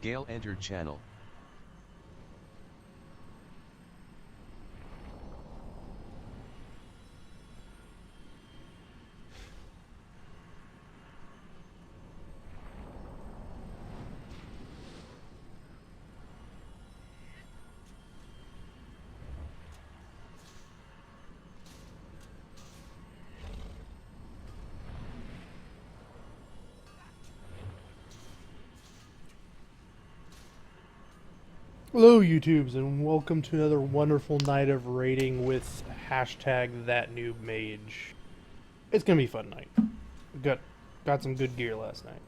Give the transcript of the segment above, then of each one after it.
Gale entered channel. Hello, YouTubes, and welcome to another wonderful night of raiding with hashtag #ThatNoobMage. It's gonna be a fun night. Got some good gear last night.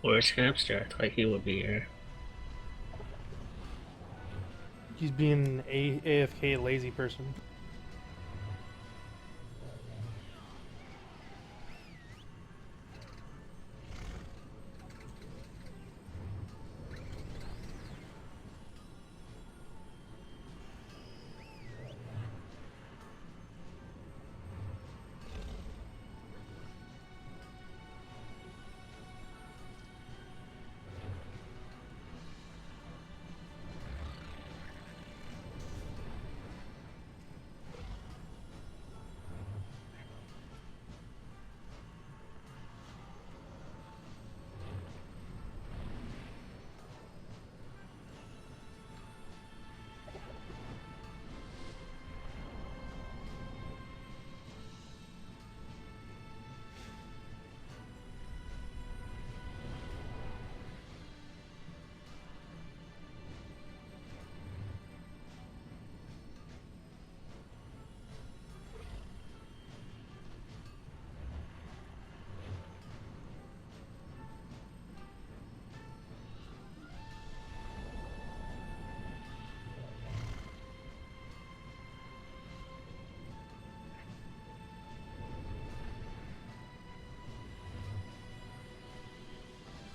Where's Hamster? I thought he would be here. He's being AFK lazy person.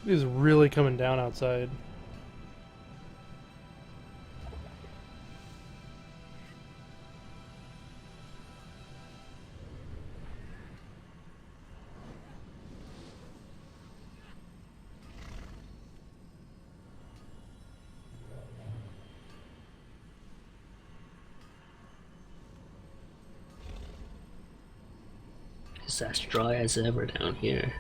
It is really coming down outside. It's as dry as ever down here.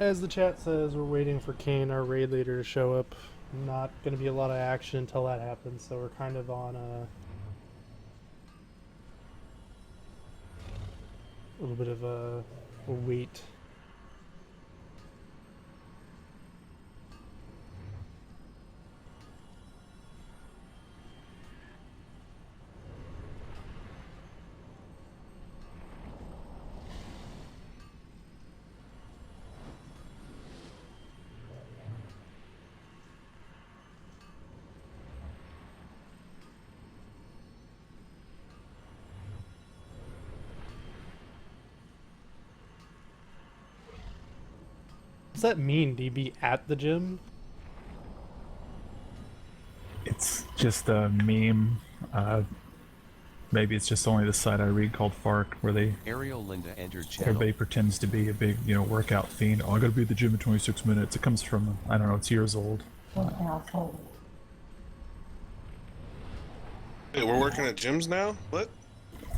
As the chat says, we're waiting for Kane, our raid leader, to show up. Not gonna be a lot of action until that happens, so we're kind of on a little bit of a wait. What's that mean? Do you be at the gym? It's just a meme. Maybe it's just only the site I read called Fark, where Ariel Linda entered channel. everybody pretends to be a big, workout fiend. Oh, I gotta be at the gym in 26 minutes. It comes from, I don't know, it's years old. An asshole. Hey, we're working at gyms now? What?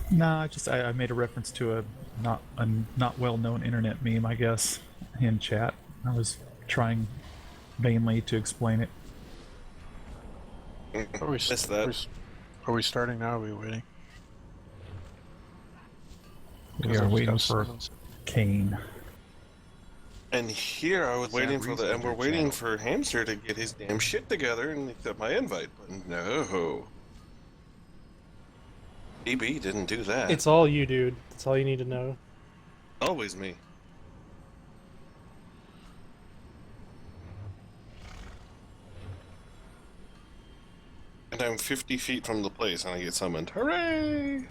Nah, I made a reference to a not well known internet meme, I guess, in chat. I was trying vainly to explain it. Are we, Missed are that. we, are we starting now? Or are we waiting? We Because are I just waiting got for summons. Kane. And here I was waiting for TheArkaras and we're entered waiting channel. for Hamster to get his damn shit together and accept my invite, but no. DB didn't do that. It's all you, dude. That's all you need to know. Always me. And I'm 50 feet from the place and I get summoned. Hooray!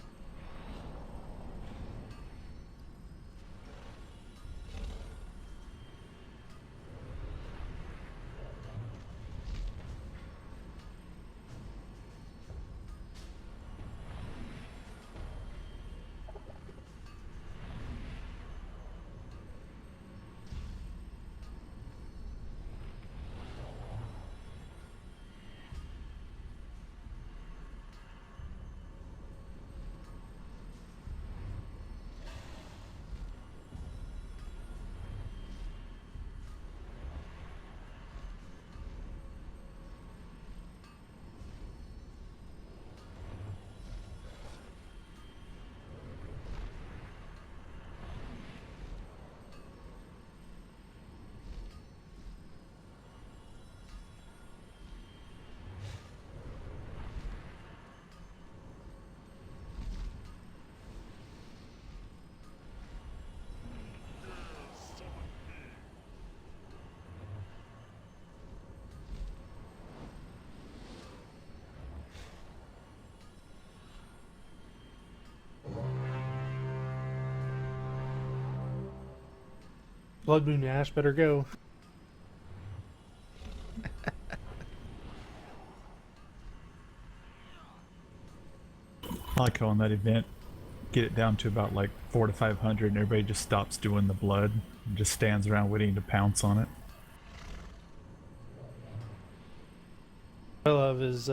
Blood Moon Ash better go. I like how on that event, get it down to about like 400 to 500, and everybody just stops doing the blood and just stands around waiting to pounce on it. What I love is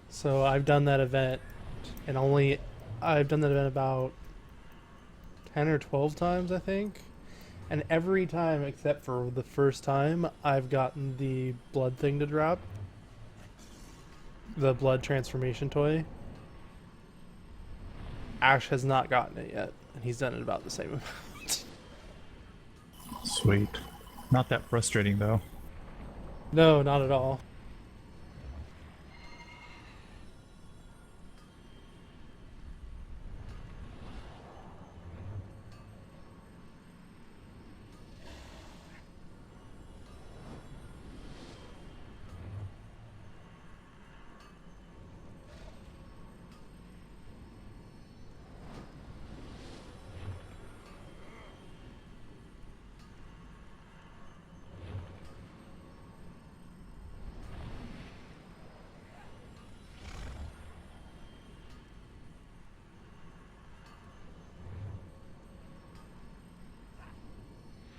so I've done that event, and I've done that event about 10 or 12 times, I think. And every time except for the first time, I've gotten the blood thing to drop. The blood transformation toy. Ash has not gotten it yet, and he's done it about the same amount. Sweet. Not that frustrating though. No, not at all.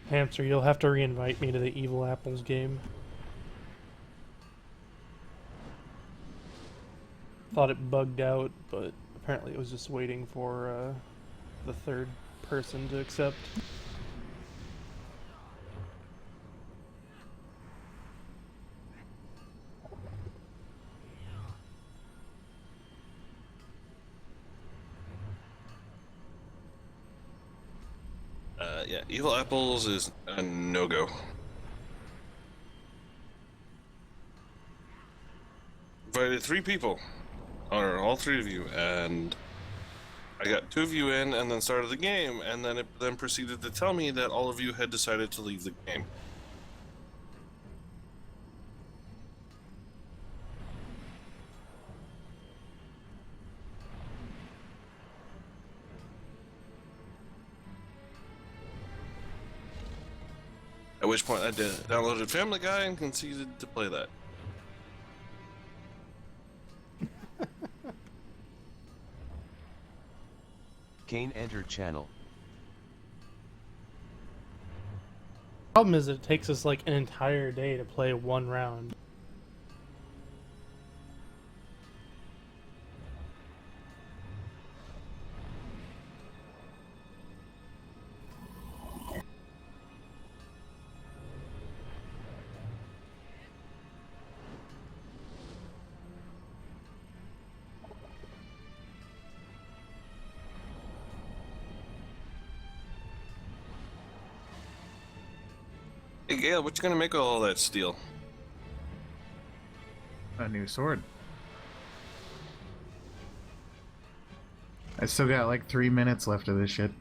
Hamster, you'll have to reinvite me to the Evil Apples game. Thought it bugged out, but apparently it was just waiting for the third person to accept. Yeah, Evil Apples is a no-go. Invited 3 people, or all 3 of you, and I got 2 of you in and then started the game, and then it then proceeded to tell me that all of you had decided to leave the game. At which point I downloaded Family Guy and conceded to play that. Kane entered channel. Problem is, it takes us like an entire day to play one round. Hey, Gail, what you gonna make of all that steel? A new sword. I still got like 3 minutes left of this shit.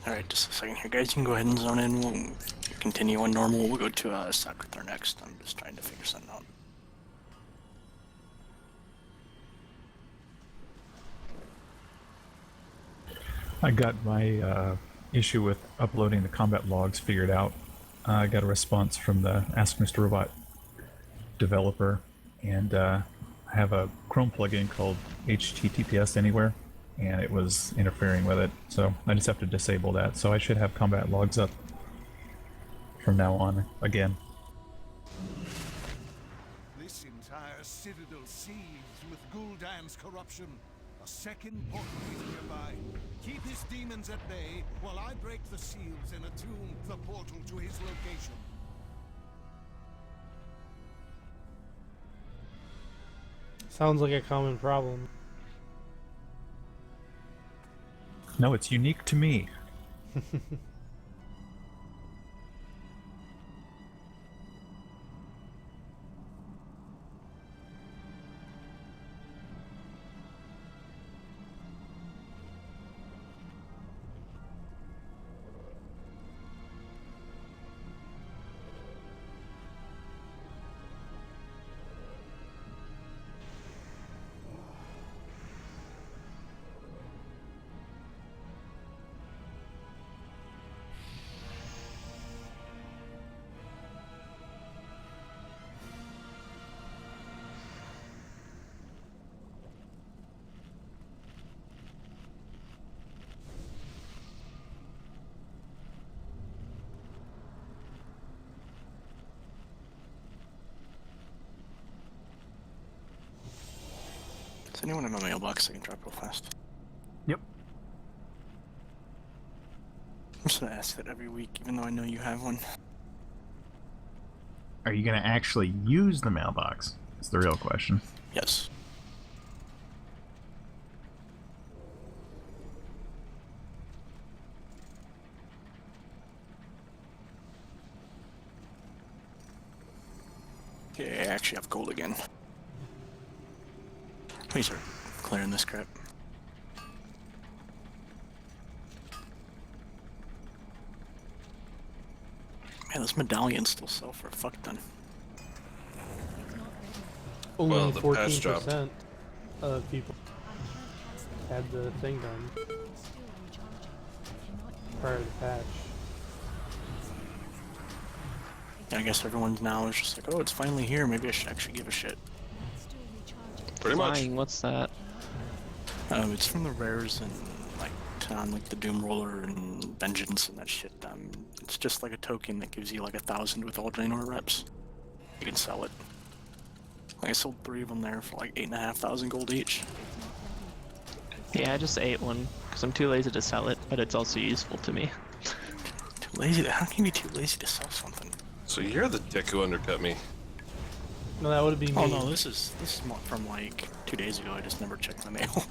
Alright, just a second here, guys. You can go ahead and zone in. We'll continue on normal. We'll go to Sakurathar next. I'm just trying to figure something out. I got my issue with uploading the combat logs figured out. I got a response from the Ask Mr. Robot developer, and I have a Chrome plugin called HTTPS Anywhere, and it was interfering with it. So I just have to disable that. So I should have combat logs up from now on again. This entire citadel seethes with Gul'dan's corruption. A second portal is nearby. Keep his demons at bay while I break the seals and attune the portal to his location. Sounds like a common problem. No, it's unique to me. Does anyone have a mailbox I can drop real fast? Yep. I'm just gonna ask that every week, even though I know you have one. Are you gonna actually use the mailbox? That's the real question. Yes. Okay, I actually have gold again. Please start clearing this crap. Man, this medallion still sell for a fuck ton. Only Well, the patch 14% of people had the thing done prior to the patch. I guess everyone now is just like, oh, it's finally here. Maybe I should actually give a shit. Pretty much. Flying, what's that? It's from the rares and like on like the Doom Roller and Vengeance and that shit. It's just like a token that gives you like 1,000 with all Draenor reps. You can sell it. Like I sold 3 of them there for like 8,500 gold each. Yeah, I just ate one because I'm too lazy to sell it, but it's also useful to me. lazy. How can you be too lazy to sell something? So you're the dick who undercut me. No, that would be me. Oh no, this is from like 2 days ago. I just never checked my mail.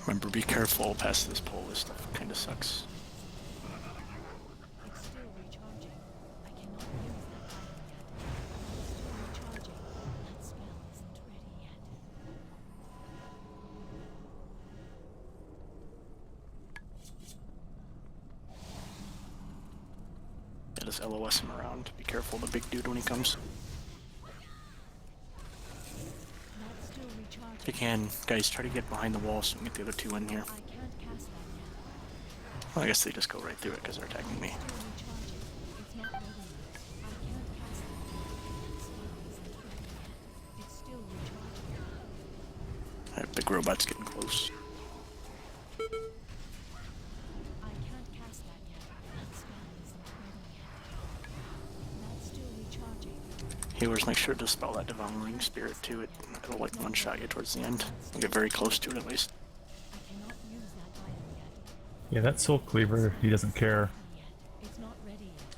Remember, be careful past this pole. This stuff kind of sucks. Yeah, just LOS him around. Be careful of the big dude when he comes. If you can, guys, try to get behind the wall so we can get the other two in here. Well, I guess they just go right through it because they're attacking me. Alright, big robot's getting close. Healers, make sure to spell that Devouring Spirit to it. It'll like one-shot you towards the end. You'll get very close to it at least. Yeah, that Soul Cleaver, he doesn't care.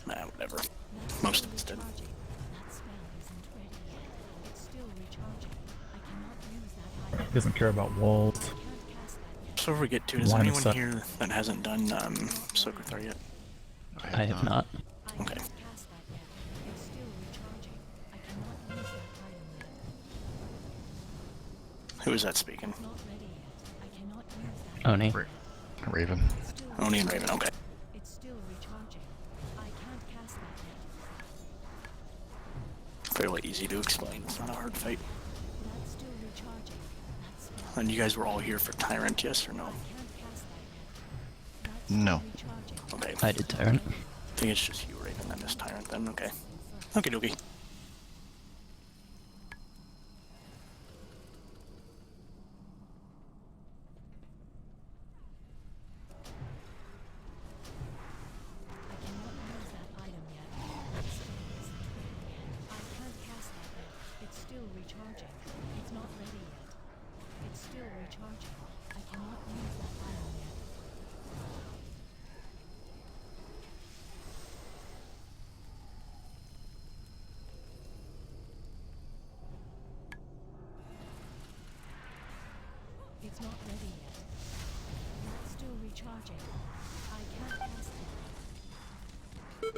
Nah, whatever. Most of it's dead. He doesn't care about walls. So before we get to it, is Line of anyone sight. here that hasn't done Sokothar yet? I have not. Okay. Who is that speaking? Oni. Raven. Oni and Raven, okay. Fairly easy to explain, it's not a hard fight. And you guys were all here for Tyrant, yes or no? No. Okay. I did Tyrant. I think it's just you, Raven, and this Tyrant then, okay. Okie dokie. It's not ready yet. That's still recharging. I can't cast it.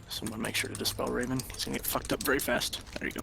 Someone make sure to dispel Raven. He's gonna get fucked up very fast. There you go.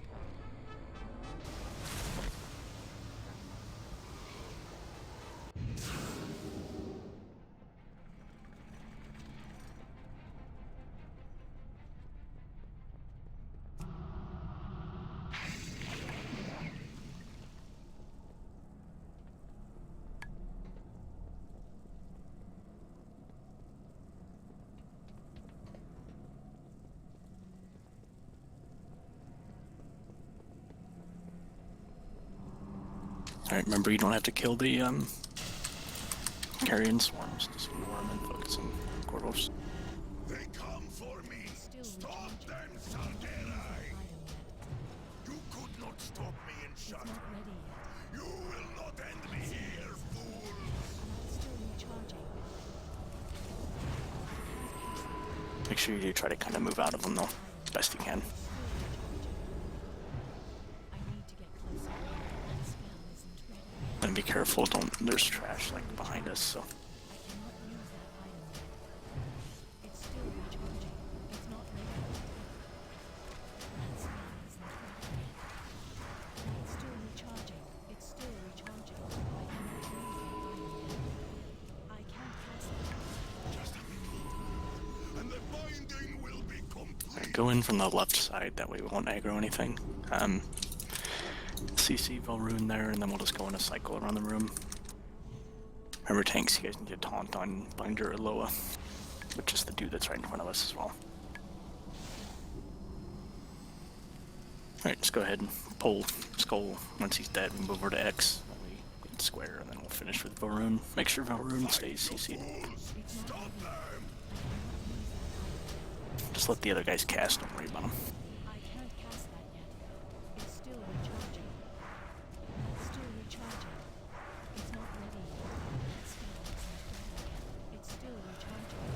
Alright, remember you don't have to kill the carrion swarms, just ignore them and focus on Corvos. They come for me. Stop them, Sargerai. You could not stop me in Shadow. You will not end me here, fools. Make sure you try to kind of move out of them though, best you can. And be careful, there's trash like behind us, so. Alright, go in from the left side, that way we won't aggro anything. CC Velrune there, and then we'll just go in a cycle around the room. Remember tanks, you guys need to taunt on Binder or Loa, which is the dude that's right in front of us as well. Alright, let's go ahead and pull Skull. Once he's dead, we move over to X. Then we get square, and then we'll finish with Varun. Make sure Varun stays CC'd. Just let the other guys cast, don't worry about them. I can't cast that yet. It's still recharging. That's still recharging. It's not ready yet. That spell isn't ready yet. It's still recharging.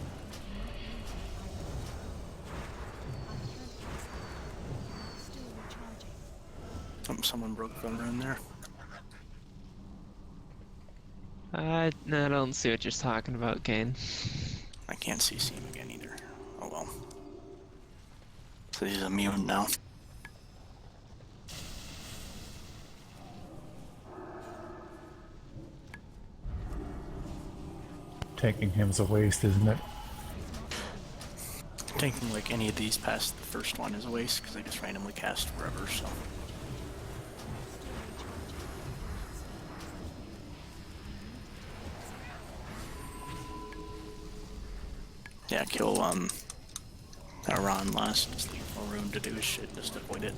I cannot use that either. I can't cast that yet. That's still recharging. Someone broke Varun there. I don't see what you're talking about, Kane. I can't CC him again either. Oh well. So he's immune now. Taking him is a waste, isn't it? Taking like any of these past the first one is a waste because they just randomly cast wherever, so. Yeah, kill Aran last, just leave more room to do his shit, just avoid it.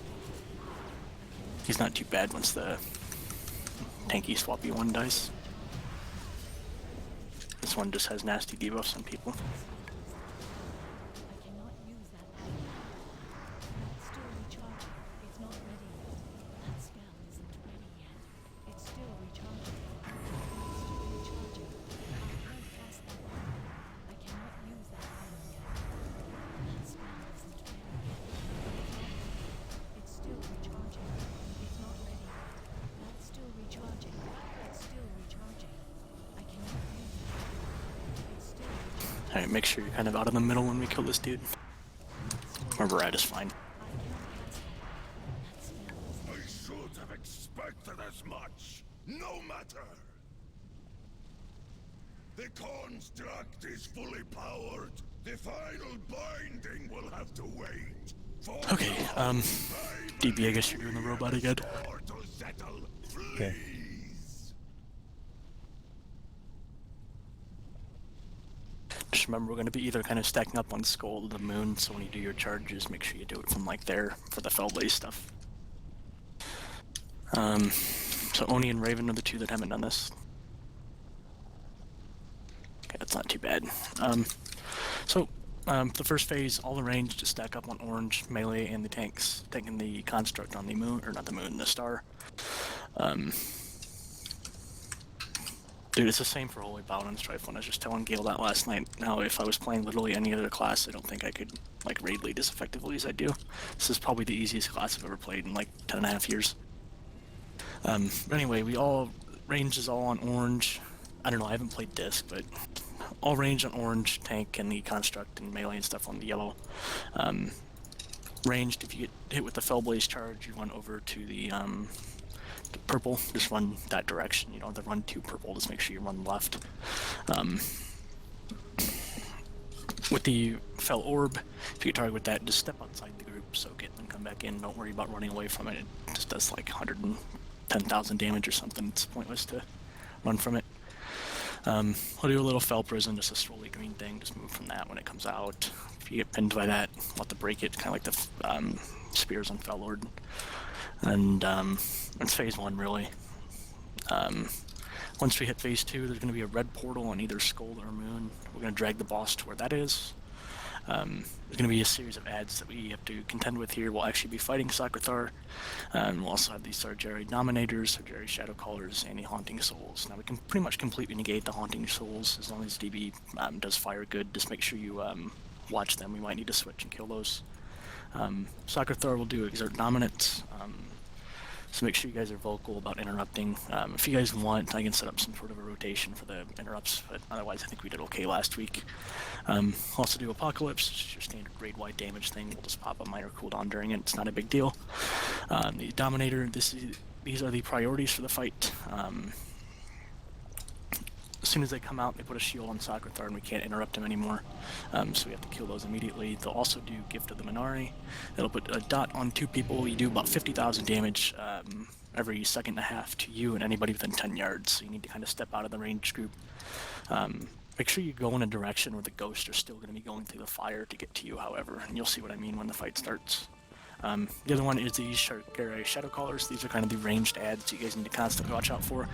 He's not too bad once the tanky swappy one dies. This one just has nasty debuffs on people. I cannot use that either. That's still recharging. It's not ready yet. That spell isn't ready yet. It's still recharging. It's still recharging. I can't cast that item. I cannot use that item yet. That spell isn't ready yet. It's still recharging. It's not ready yet. That's still recharging. It's still recharging. I cannot use that. It's still recharging. Alright, make sure you're kind of out of the middle when we kill this dude. Where we're at is fine. I should have expected as much. No matter. The construct is fully powered. The final binding will have to wait. Okay, DB, I guess you're doing the robot again. Okay. Just remember, we're going to be either kind of stacking up on Skull to the moon, so when you do your charges, make sure you do it from like there for the Fellblaze stuff. So Oni and Raven are the two that haven't done this. Okay, that's not too bad. The first phase, all the range just stack up on orange, melee, and the tanks, taking the construct on the moon, or not the moon, the star. Dude, it's the same for Holy Paladin Strife one. I was just telling Gale that last night. Now, if I was playing literally any other class, I don't think I could, like, raid lead as effectively as I do. This is probably the easiest class I've ever played in, like, 10.5 years. But anyway, range is all on orange. I don't know, I haven't played Disc, but all range on orange, tank, and the construct, and melee and stuff on the yellow. Ranged, if you get hit with the Fellblaze charge, you run over to the purple, just run that direction. You don't have to run to purple, just make sure you run left. With the Fell Orb, if you target with that, just step outside the group, soak it, and come back in. Don't worry about running away from it. It just does like 110,000 damage or something. It's pointless to run from it. I'll do a little Fell Prison, just a slowly green thing, just move from that when it comes out. If you get pinned by that, we'll have to break it, kind of like the spears on Fell Lord. And it's phase 1, really. Once we hit phase 2, there's going to be a red portal on either Skull or Moon. We're going to drag the boss to where that is. There's going to be a series of ads that we have to contend with here. We'll actually be fighting Sakrathar. We'll also have these Sargeri Dominators, Sargeri Shadowcallers, and the Haunting Souls. Now we can pretty much completely negate the Haunting Souls as long as DB does fire good. Just make sure you watch them. We might need to switch and kill those. Sakrathar will do Exert Dominance. So make sure you guys are vocal about interrupting. If you guys want, I can set up some sort of a rotation for the interrupts, but otherwise I think we did okay last week. Also do Apocalypse, which is your standard grade-wide damage thing. We'll just pop a minor cooldown during it. It's not a big deal. The Dominator, these are the priorities for the fight. As soon as they come out, they put a shield on Sakrathar and we can't interrupt him anymore. So we have to kill those immediately. They'll also do Gift of the Minari. It'll put a dot on 2 people. You do about 50,000 damage every second and a half to you and anybody within 10 yards. So you need to kind of step out of the range group. Make sure you go in a direction where the ghosts are still going to be going through the fire to get to you, however. And you'll see what I mean when the fight starts. The other one is the Shadow Callers. These are kind of the ranged ads you guys need to constantly watch out for.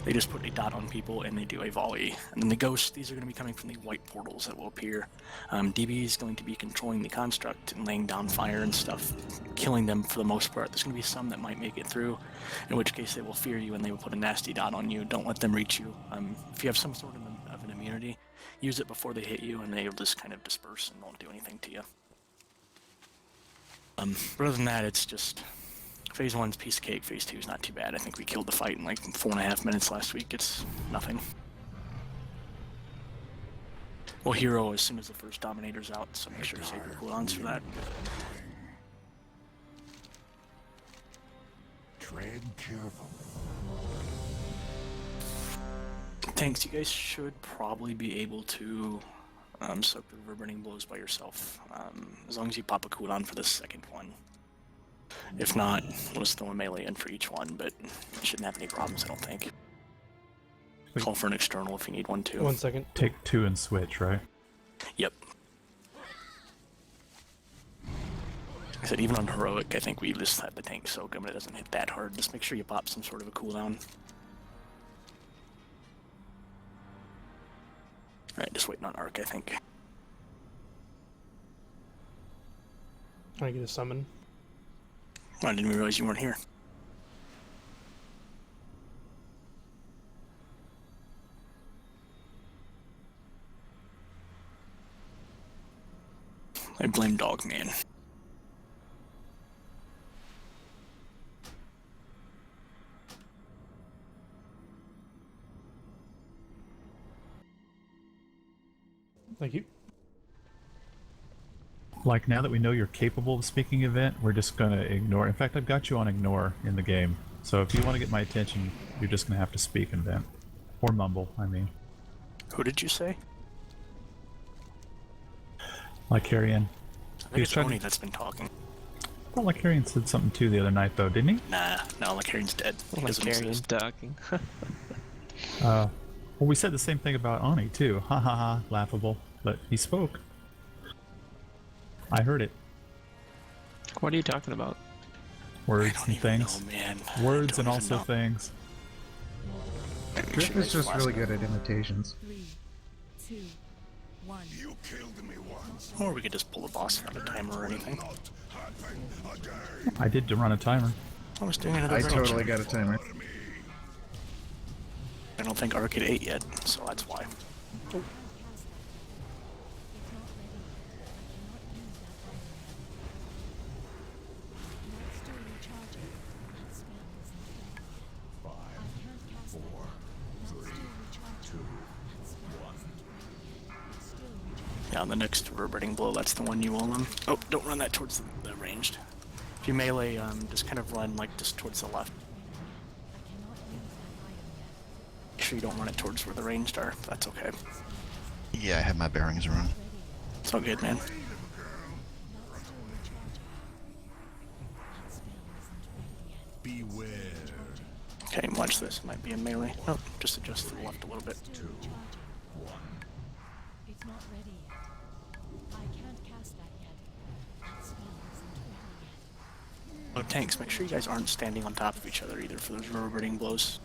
They just put a dot on people and they do a volley. And then the Ghosts, these are going to be coming from the white portals that will appear. DB is going to be controlling the construct and laying down fire and stuff, killing them for the most part. There's going to be some that might make it through, in which case they will fear you and they will put a nasty dot on you. Don't let them reach you. If you have some sort of an immunity, use it before they hit you and they'll just kind of disperse and won't do anything to you. But other than that, it's just phase 1's piece of cake. Phase 2 is not too bad. I think we killed the fight in like 4.5 minutes last week. It's nothing. We'll hero as soon as the first Dominator's out, so make sure to save your cooldowns for that. Tread careful. Tanks, you guys should probably be able to soak the reverberating blows by yourself, as long as you pop a cooldown for the second one. If not, we'll just throw a melee in for each one, but you shouldn't have any problems, I don't think. Wait. Call for an external if you need one too. 1 second. Take 2 and switch, right? Yep. I said even on heroic, I think we just have the tank soak him, but it doesn't hit that hard. Just make sure you pop some sort of a cooldown. Alright, just waiting on Arc, I think. I get a summon. I didn't realize you weren't here. I blame Dogman. Thank you. Like, now that we know you're capable of speaking event, we're just gonna ignore. In fact, I've got you on ignore in the game. So if you want to get my attention, you're just gonna have to speak in vent. Or mumble, I mean. Who did you say? Lycarian. I think it's Tony that's been talking. I thought Lycarian said something too the other night, though, didn't he? Nah, no, Lycarian's dead. He doesn't Lycarian's exist. talking. Well, we said the same thing about Ani, too. Ha ha ha, laughable. But he spoke. I heard it. What are you talking about? Words and things. Oh man. Words and also things. Drift is just really good at imitations. 3, 2, 1. You killed me once. Or we could just pull the boss out of timer or anything. Not happen again. I did run a timer. I was doing another I range. totally got a timer. I don't think Arcade 8 yet, so that's why. Yeah, on the next reverberating blow, that's the one you will Oh, don't run that towards the ranged. If you melee, just kind of run like just towards the left. Make sure you don't run it towards where the ranged are. That's okay. Yeah, I have my bearings wrong. It's all good, man. Beware. Okay, watch this. It might be a melee. Oh, just adjust to the left a little bit. 2, 1. It's not ready yet. I can't cast that yet. That spell isn't ready yet. Oh, tanks, make sure you guys aren't standing on top of each other either for those reverberating blows.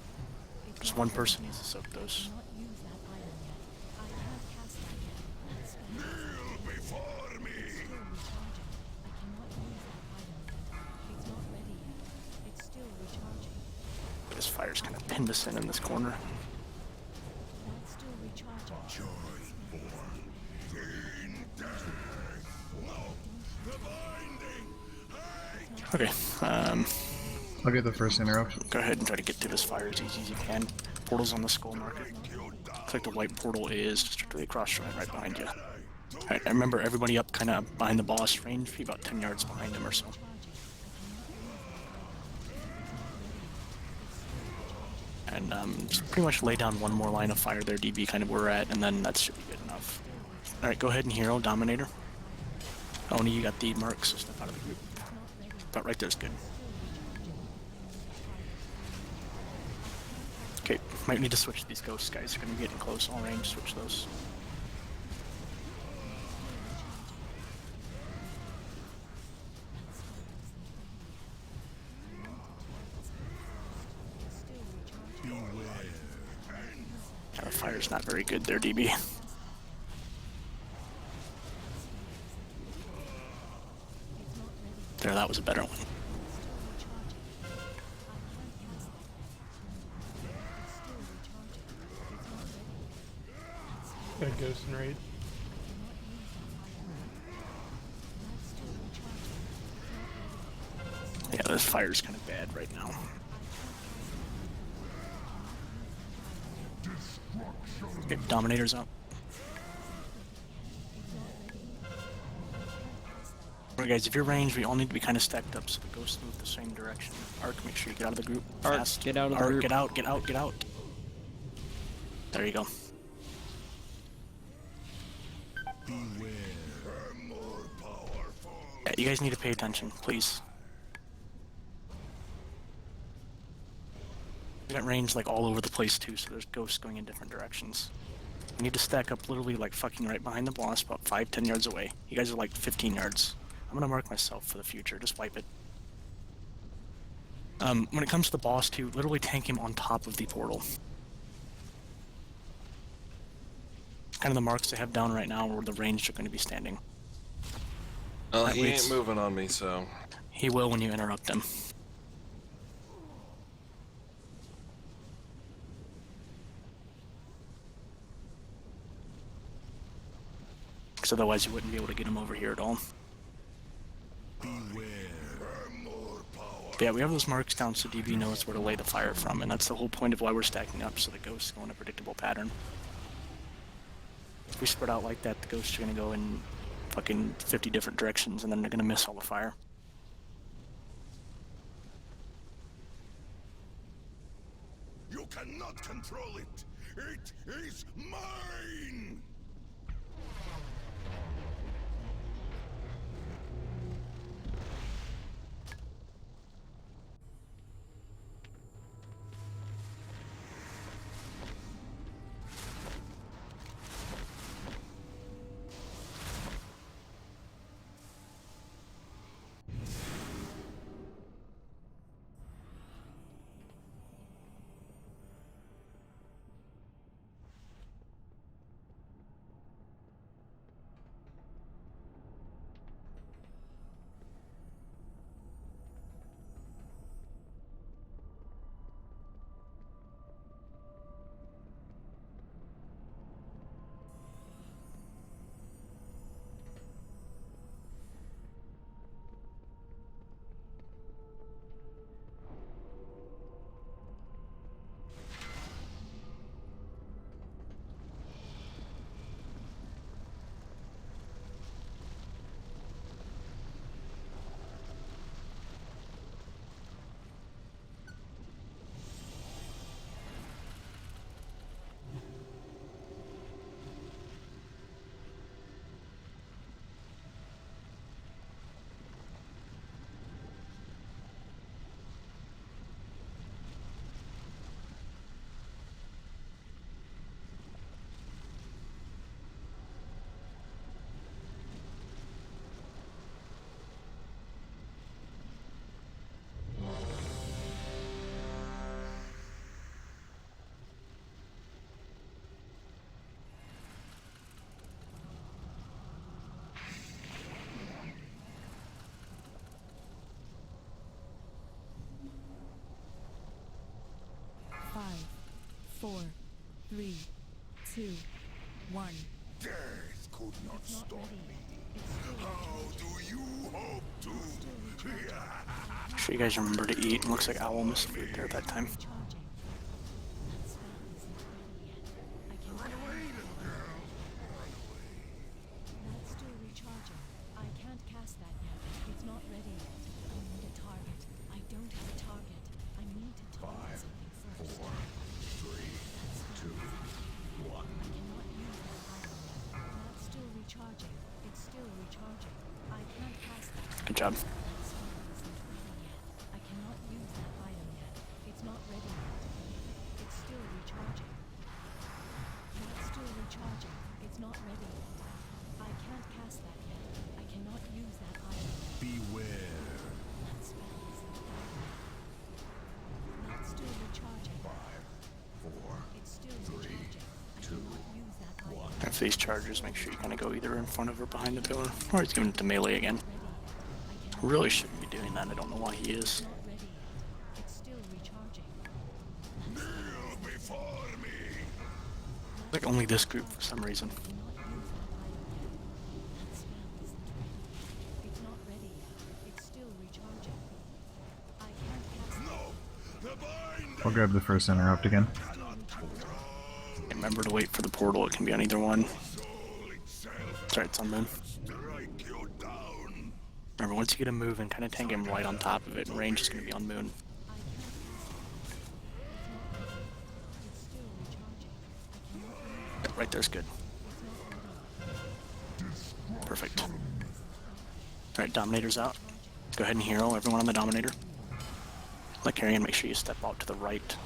Just one person needs to soak those. Not use that iron yet. I can't cast that yet. That spell Kneel before me. is still recharging. I cannot use that iron yet. It's not ready yet. It's still recharging. This fire's kind of pinned us in this corner. That's still recharging. Joy born. Gain death. No. The binding. Okay, I'll get the first interrupt. go ahead and try to get through this fire as easy as you can. Portal's on the skull marker. Looks like the white portal is just directly across right behind you. Alright, I remember everybody up kind of behind the boss range, be about 10 yards behind him or so. And just pretty much lay down one more line of fire there, DB, kind of where we're at, and then that should be good enough. Alright, go ahead and hero, Dominator. Oni, you got the mark, so step out of the group. About right there's good. Okay, might need to switch these ghosts, guys. They're gonna be getting close, all range, switch those. The fire's not very good there, DB. There, that was a better one. Got Ghost and Raid. Yeah, this fire's kind of bad right now. Get Dominators up. Alright guys, if you're ranged, we all need to be kind of stacked up so the ghosts move the same direction. Arc, make sure you get out of the group Arc, fast. get out of the Arc, group. get out, get out, get out. There you go. Yeah, you guys need to pay attention, please. We got range like all over the place too, so there's ghosts going in different directions. We need to stack up literally like fucking right behind the boss, about 5-10 yards away. You guys are like 15 yards. I'm gonna mark myself for the future, just wipe it. When it comes to the boss too, literally tank him on top of the portal. Kind of the marks they have down right now where the ranged are going to be standing. Well, he ain't moving on me, so... He will when you interrupt him. Because otherwise you wouldn't be able to get him over here at all. But yeah, we have those marks down so DB knows where to lay the fire from, and that's the whole point of why we're stacking up, so the ghosts go in a predictable pattern. If we spread out like that, the ghosts are going to go in fucking 50 different directions, and then they're going to miss all the fire. You cannot control it! It is mine! Five, 4, 3, 2, 1. Death could not It's not stop ready me. yet. It's still How do you hope to? Make sure you guys remember to eat. Looks like Owl missed food there at that time. recharging. That spell isn't ready yet. I can Run away, little girl. Run away. That's still recharging. I can't cast that yet. It's not ready yet. I need a target. I don't have a target. I need to target something first. 4, 3, 2, 1. I cannot use that item yet. That's still recharging. It's still recharging. I can't cast that. Good job. That spell isn't ready yet. I cannot use that item yet. It's not ready yet. It's still recharging. That's still recharging. It's not ready yet. I can't cast that yet. I cannot use that item yet. Beware. That spell isn't ready yet. That's still recharging. 5, these charges, make sure you kind of go either in front of or behind the pillar, or he's giving it to melee again. Really shouldn't be doing that. I don't know why he is. Not ready yet. It's still recharging. Kneel before me. Like only this group for some reason. That spell isn't ready. It's not ready yet. It's still recharging. I can't cast No, the bind. I'll grab the first interrupt again. Remember to wait for the portal. It can be on either one. Soul itself Sorry, it's on moon. strike you down. Remember, once you get a move and kind of tank him right on top of it, range is going to be on moon. it's still recharging. I cannot Right there's good. Perfect. Alright, Dominator's out. Go ahead and hero everyone on the Dominator. Like Carrion, make sure you step out to the right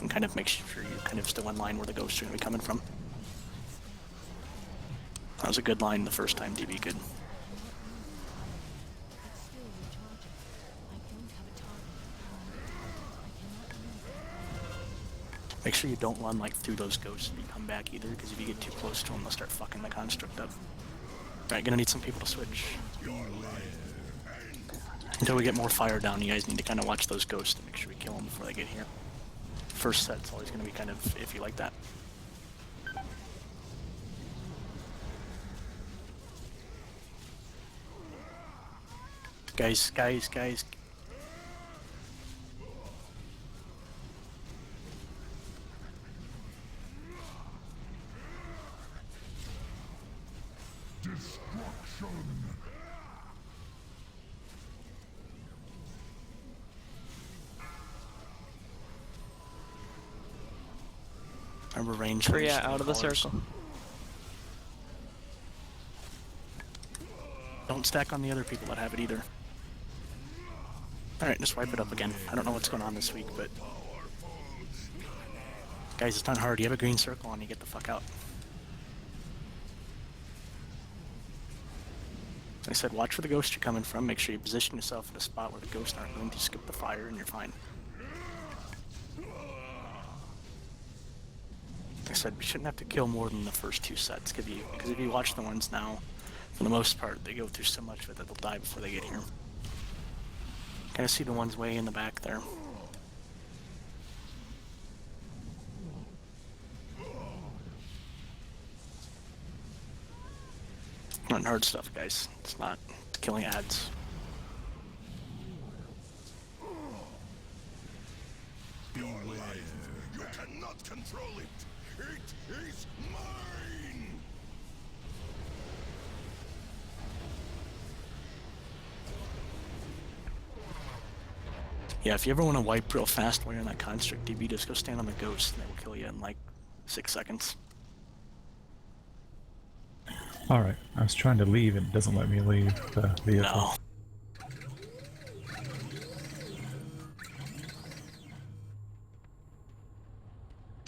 and kind of make sure you're kind of still in line where the ghosts are going to be coming from. That was a good line the first time, DB. Good. it's still recharging. I don't have a target. I cannot move. Make sure you don't run like through those ghosts if you come back either, because if you get too close to them, they'll start fucking the construct up. Alright, gonna need some people to switch. Until we get more fire down, you guys need to kind of watch those ghosts to make sure we kill them before they get here. First set's always gonna be kind of iffy like that. Guys. Remember range. Priya out of the colors. circle. Don't stack on the other people that have it either. Alright, just wipe it up again. I don't know what's going on this week, but... Guys, it's not hard. You have a green circle on, you get the fuck out. Like I said, watch where the ghosts are coming from. Make sure you position yourself in a spot where the ghosts aren't going to skip the fire, and you're fine. Like I said, we shouldn't have to kill more than the first two sets, because if you watch the ones now, for the most part, they go through so much of it that they'll die before they get here. Kind of see the ones way in the back there. Not hard stuff, guys. It's not killing ads. Your life, you cannot control it. It is mine. Yeah, if you ever want to wipe real fast while you're in that construct, DB, just go stand on the ghost and they will kill you in like 6 seconds. Alright, I was trying to leave and it doesn't let me leave the vehicle. No.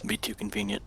Be too convenient.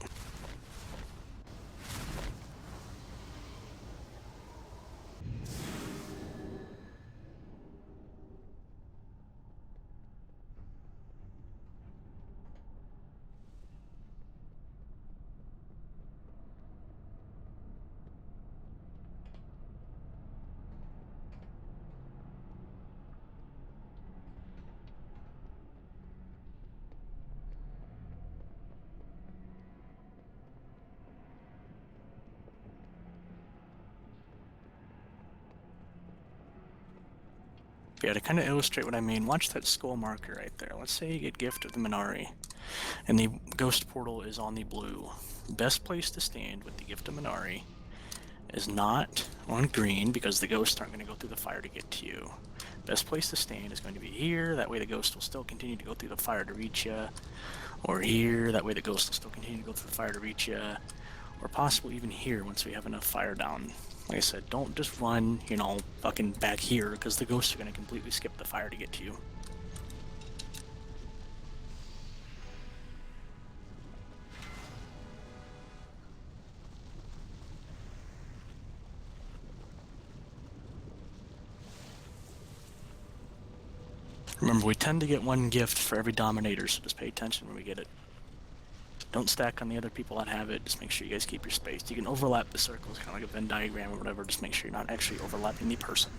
Yeah, to kind of illustrate what I mean, watch that skull marker right there. Let's say you get Gift of the Minari, and the ghost portal is on the blue. Best place to stand with the Gift of Minari is not on green, because the ghosts aren't going to go through the fire to get to you. Best place to stand is going to be here, that way the ghost will still continue to go through the fire to reach you. Or here, that way the ghost will still continue to go through the fire to reach you. Or possibly even here once we have enough fire down. Like I said, don't just run, you know, fucking back here, because the ghosts are going to completely skip the fire to get to you. Remember, we tend to get one gift for every Dominator, so just pay attention when we get it. Don't stack on the other people that have it. Just make sure you guys keep your space. You can overlap the circles, kind of like a Venn diagram or whatever. Just make sure you're not actually overlapping the person.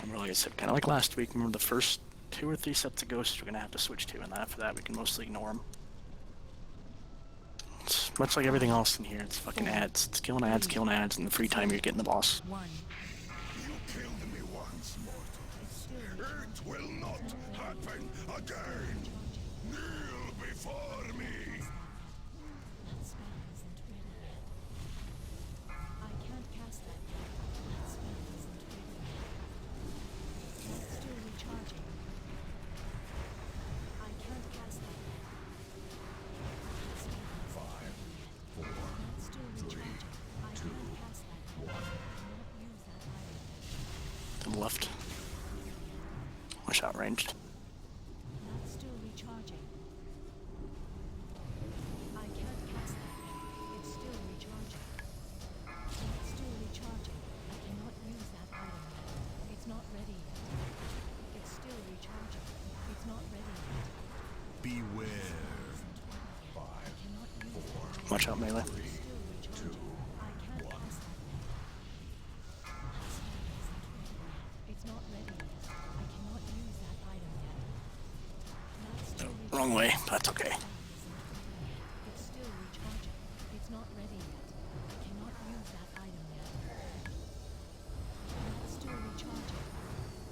Remember, like I said, kind of like last week, remember the first 2 or 3 sets of ghosts we're going to have to switch to, and then after that we can mostly ignore them. It's much like everything else in here, it's fucking ads. It's killing ads, and the free time you're getting the boss. You killed me once, mortal. It will not happen again. Kneel before me. That spell isn't ready yet. I can't cast that yet. That spell isn't ready yet. That's still recharging. I can't cast that yet. That spell isn't ready yet. That's still recharging. I can't cast that yet. I cannot use that item yet. To the left. Watch out, ranged. That's still recharging. I can't cast that yet. It's still recharging. That's still recharging. I cannot use that item yet. It's not ready yet. It's still recharging. It's not ready yet. Beware. I cannot use that item. Watch out, melee. It's still recharging. I can't cast that yet. That spell isn't ready yet. It's not ready yet. I cannot use that item yet. That's still Wrong way, but that's okay. It's still recharging. It's not ready yet. I cannot use that item yet. That's still recharging.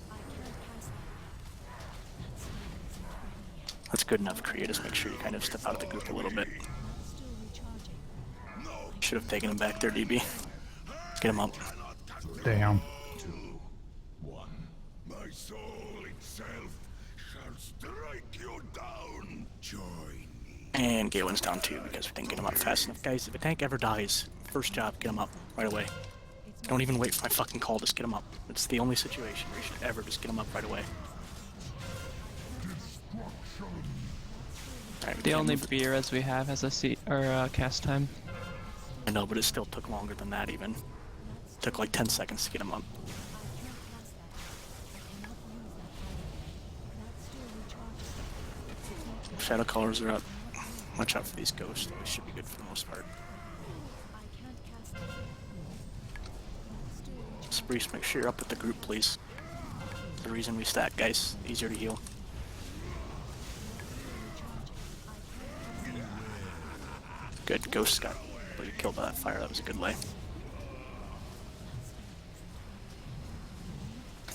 I can't cast that yet. That spell isn't ready yet. That's good enough, Kriya. Just make sure you kind of step out of the group a little bit. That's still recharging. Should have taken him back there, DB. Get him up. Damn. My soul itself shall strike you down. Join me. And Galen's down too because we didn't get him up fast enough. Guys, if a tank ever dies, first job, get him up right away. Don't even wait for my fucking call, just get him up. It's the only situation where you should ever just get him up right away. Alright, The only BRS we have has a seat or cast time. I know, but it still took longer than that even. Took like 10 seconds to get him up. Shadow colors are up. Watch out for these ghosts, they should be good for the most part. Spreece, make sure you're up with the group, please. The reason we stack, guys. Easier to heal. Good, ghost got killed by that fire, that was a good lay.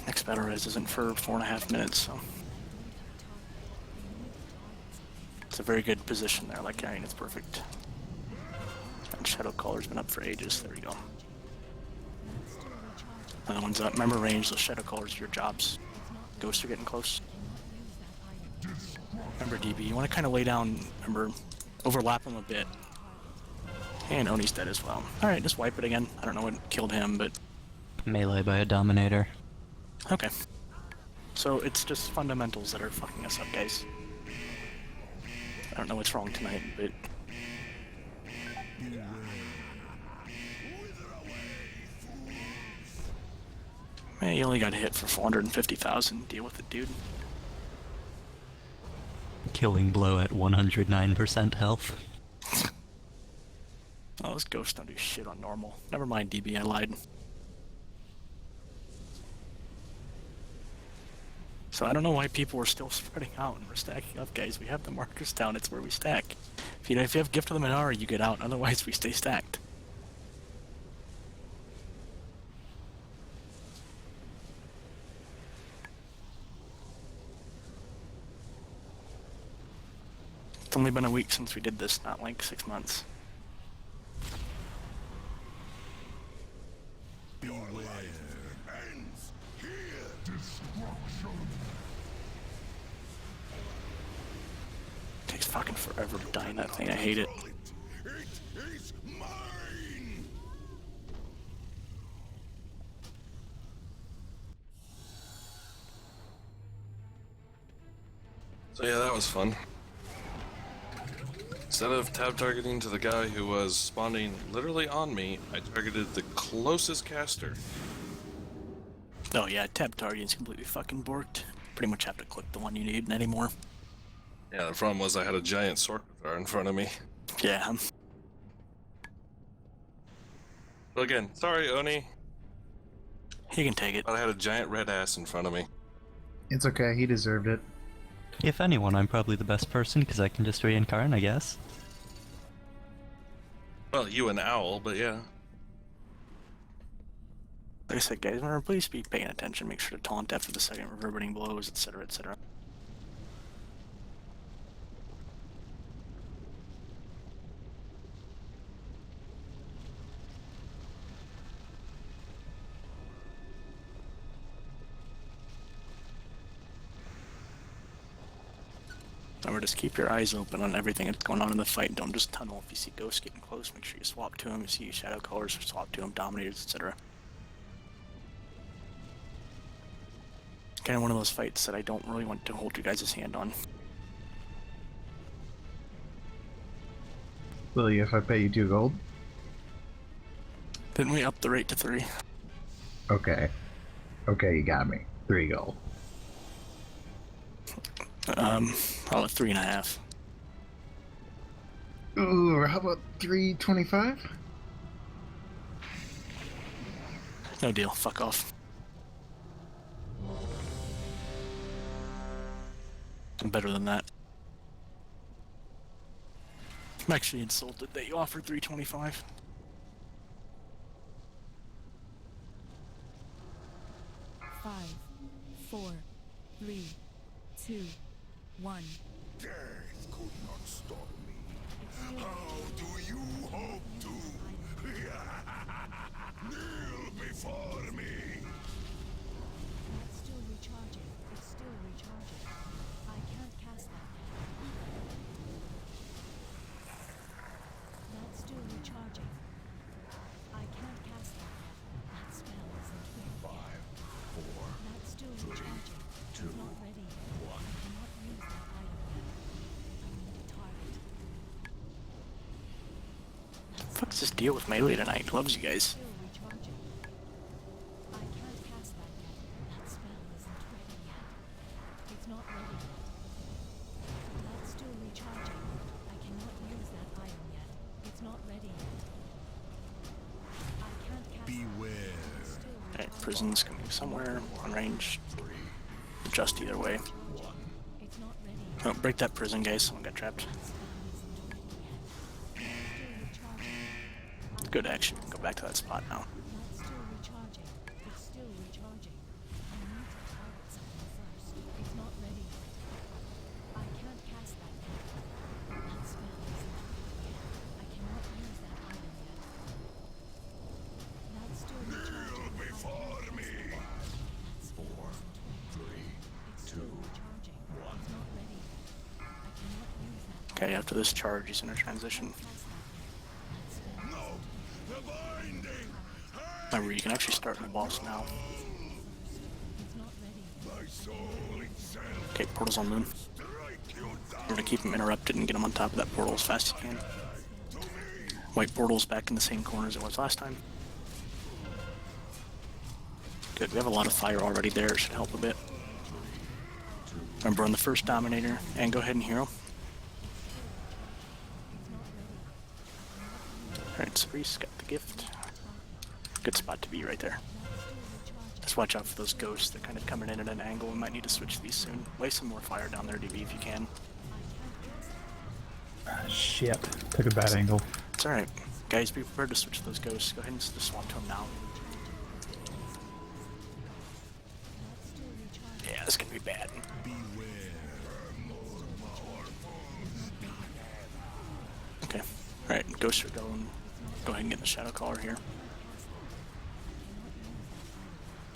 Next battle res isn't for 4.5 minutes, so it's a very good position there, like carrying it's perfect. And Shadow Caller's been up for ages, there we go. Another one's up. Remember range, those Shadow Callers are your jobs. Ghosts are getting close. Remember DB, you want to kind of lay down, remember, overlap him a bit. And Oni's dead as well. Alright, just wipe it again. I don't know what killed him, but... Melee by a Dominator. Okay. So it's just fundamentals that are fucking us up, guys. I don't know what's wrong tonight, but... Man, you only got hit for 450,000. Deal with it, dude. Killing blow at 109% health. Oh, those ghosts don't do shit on normal. Never mind, DB, I lied. So I don't know why people are still spreading out and we're stacking up, guys. We have the markers down, it's where we stack. If you have Gift of the Minara, you get out, otherwise we stay stacked. It's only been a week since we did this, not like 6 months. Takes fucking forever to die in that thing, I hate it. It is mine. So yeah, that was fun. Instead of tab targeting to the guy who was spawning literally on me, I targeted the closest caster. Oh yeah, tab targeting's completely fucking borked. Pretty much have to click the one you need anymore. Yeah, the problem was I had a giant Sorcathar in front of me. Yeah. Well, again, sorry, Oni. He can take it. But I had a giant red ass in front of me. It's okay, he deserved it. If anyone, I'm probably the best person because I can just reincarnate, I guess. Well, you an owl, but yeah. Like I said, guys, remember, please be paying attention. Make sure to taunt after the second reverberating blows, etc., etc. Remember, just keep your eyes open on everything that's going on in the fight. Don't just tunnel. If you see ghosts getting close, make sure you swap to them. If you see shadow colors, swap to them, dominators, etc. It's kind of one of those fights that I don't really want to hold you guys' hand on. Will you if I pay you 2 gold? Didn't we up the rate to 3? Okay. Okay, you got me. 3 gold. Probably 3.5. Ooh, how about 325? No deal. Fuck off. I'm better than that. I'm actually insulted that you offered 325. Five, 4, 3, 2, 1. Death could not stop me. How do you hope to? Kneel before me. That's still recharging. It's still recharging. I can't cast that yet. That's still recharging. I can't cast that yet. That spell isn't ready. 5, 4. That's still recharging. It's not ready yet. I cannot use that item yet. I need a target. Fuck's this deal with melee tonight? Loves you guys. Still recharging. I can't cast that yet. That spell isn't ready yet. It's not ready yet. That's still recharging. I cannot use that item yet. It's not ready yet. I can't cast Beware. It's still Alright, prison's coming somewhere on range. Adjust either way. It's not ready. Oh, break that prison, guys. Someone got trapped. Good action. Go back to that spot now. That's still recharging. It's still recharging. I need to target something first. It's not ready yet. I can't cast that yet. That spell isn't ready yet. I cannot use that item yet. That's still recharging. Before me. That's 4, 3, 2, 1. It's not ready yet. I cannot use that. Okay, after this charge, he's in a transition. Remember, you can actually start in the boss now. Okay, portal's on moon. We're gonna keep him interrupted and get him on top of that portal as fast as you can. White portal's back in the same corner as it was last time. Good, we have a lot of fire already there, it should help a bit. Remember on the first Dominator, and go ahead and heal him. Alright, Cerise got the gift. Good spot to be right there. Just watch out for those ghosts. They're kind of coming in at an angle. We might need to switch these soon. Lay some more fire down there, DB, if you can. Ah, shit. Took a bad angle. It's alright. Guys, be prepared to switch to those ghosts. Go ahead and just swap to them now. Yeah, it's gonna be bad. Okay. Alright, ghosts are going. Go ahead and get the shadow caller here.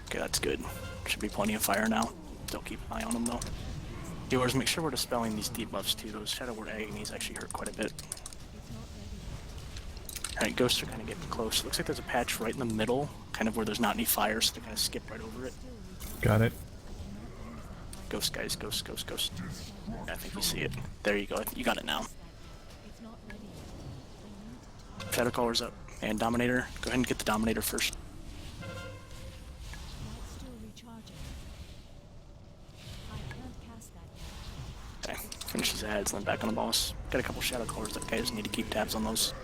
Okay, that's good. Should be plenty of fire now. Still keep an eye on them though. Viewers, make sure we're dispelling these debuffs too. Those Shadow Word Agonies actually hurt quite a bit. Alright, ghosts are kind of getting close. Looks like there's a patch right in the middle, kind of where there's not any fire, so they kind of skip right over it. Got it. Ghost, guys. Ghost, ghost, ghost. I think you see it. There you go. You got it now. It's not ready yet. I need to Shadow Caller's up. And Dominator. Go ahead and get the Dominator first. That's still recharging. I can't cast that yet. Okay. Finish his heads, then back on the boss. Got a couple Shadow Callers that guys need to keep tabs on those.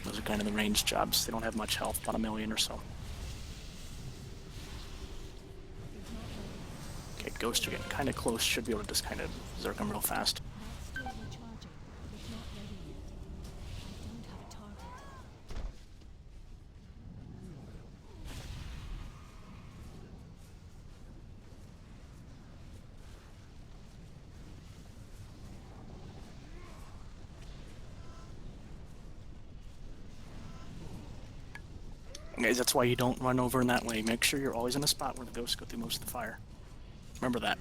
Those are kind of the ranged jobs. They don't have much health, about 1 million or so. Okay, Ghost, you're getting kind of close. Should be able to just kind of zerk him real fast. That's still recharging. It's not ready yet. I don't have a target. Guys, that's why you don't run over in that way. Make sure you're always in a spot where the ghosts go through most of the fire. Remember that.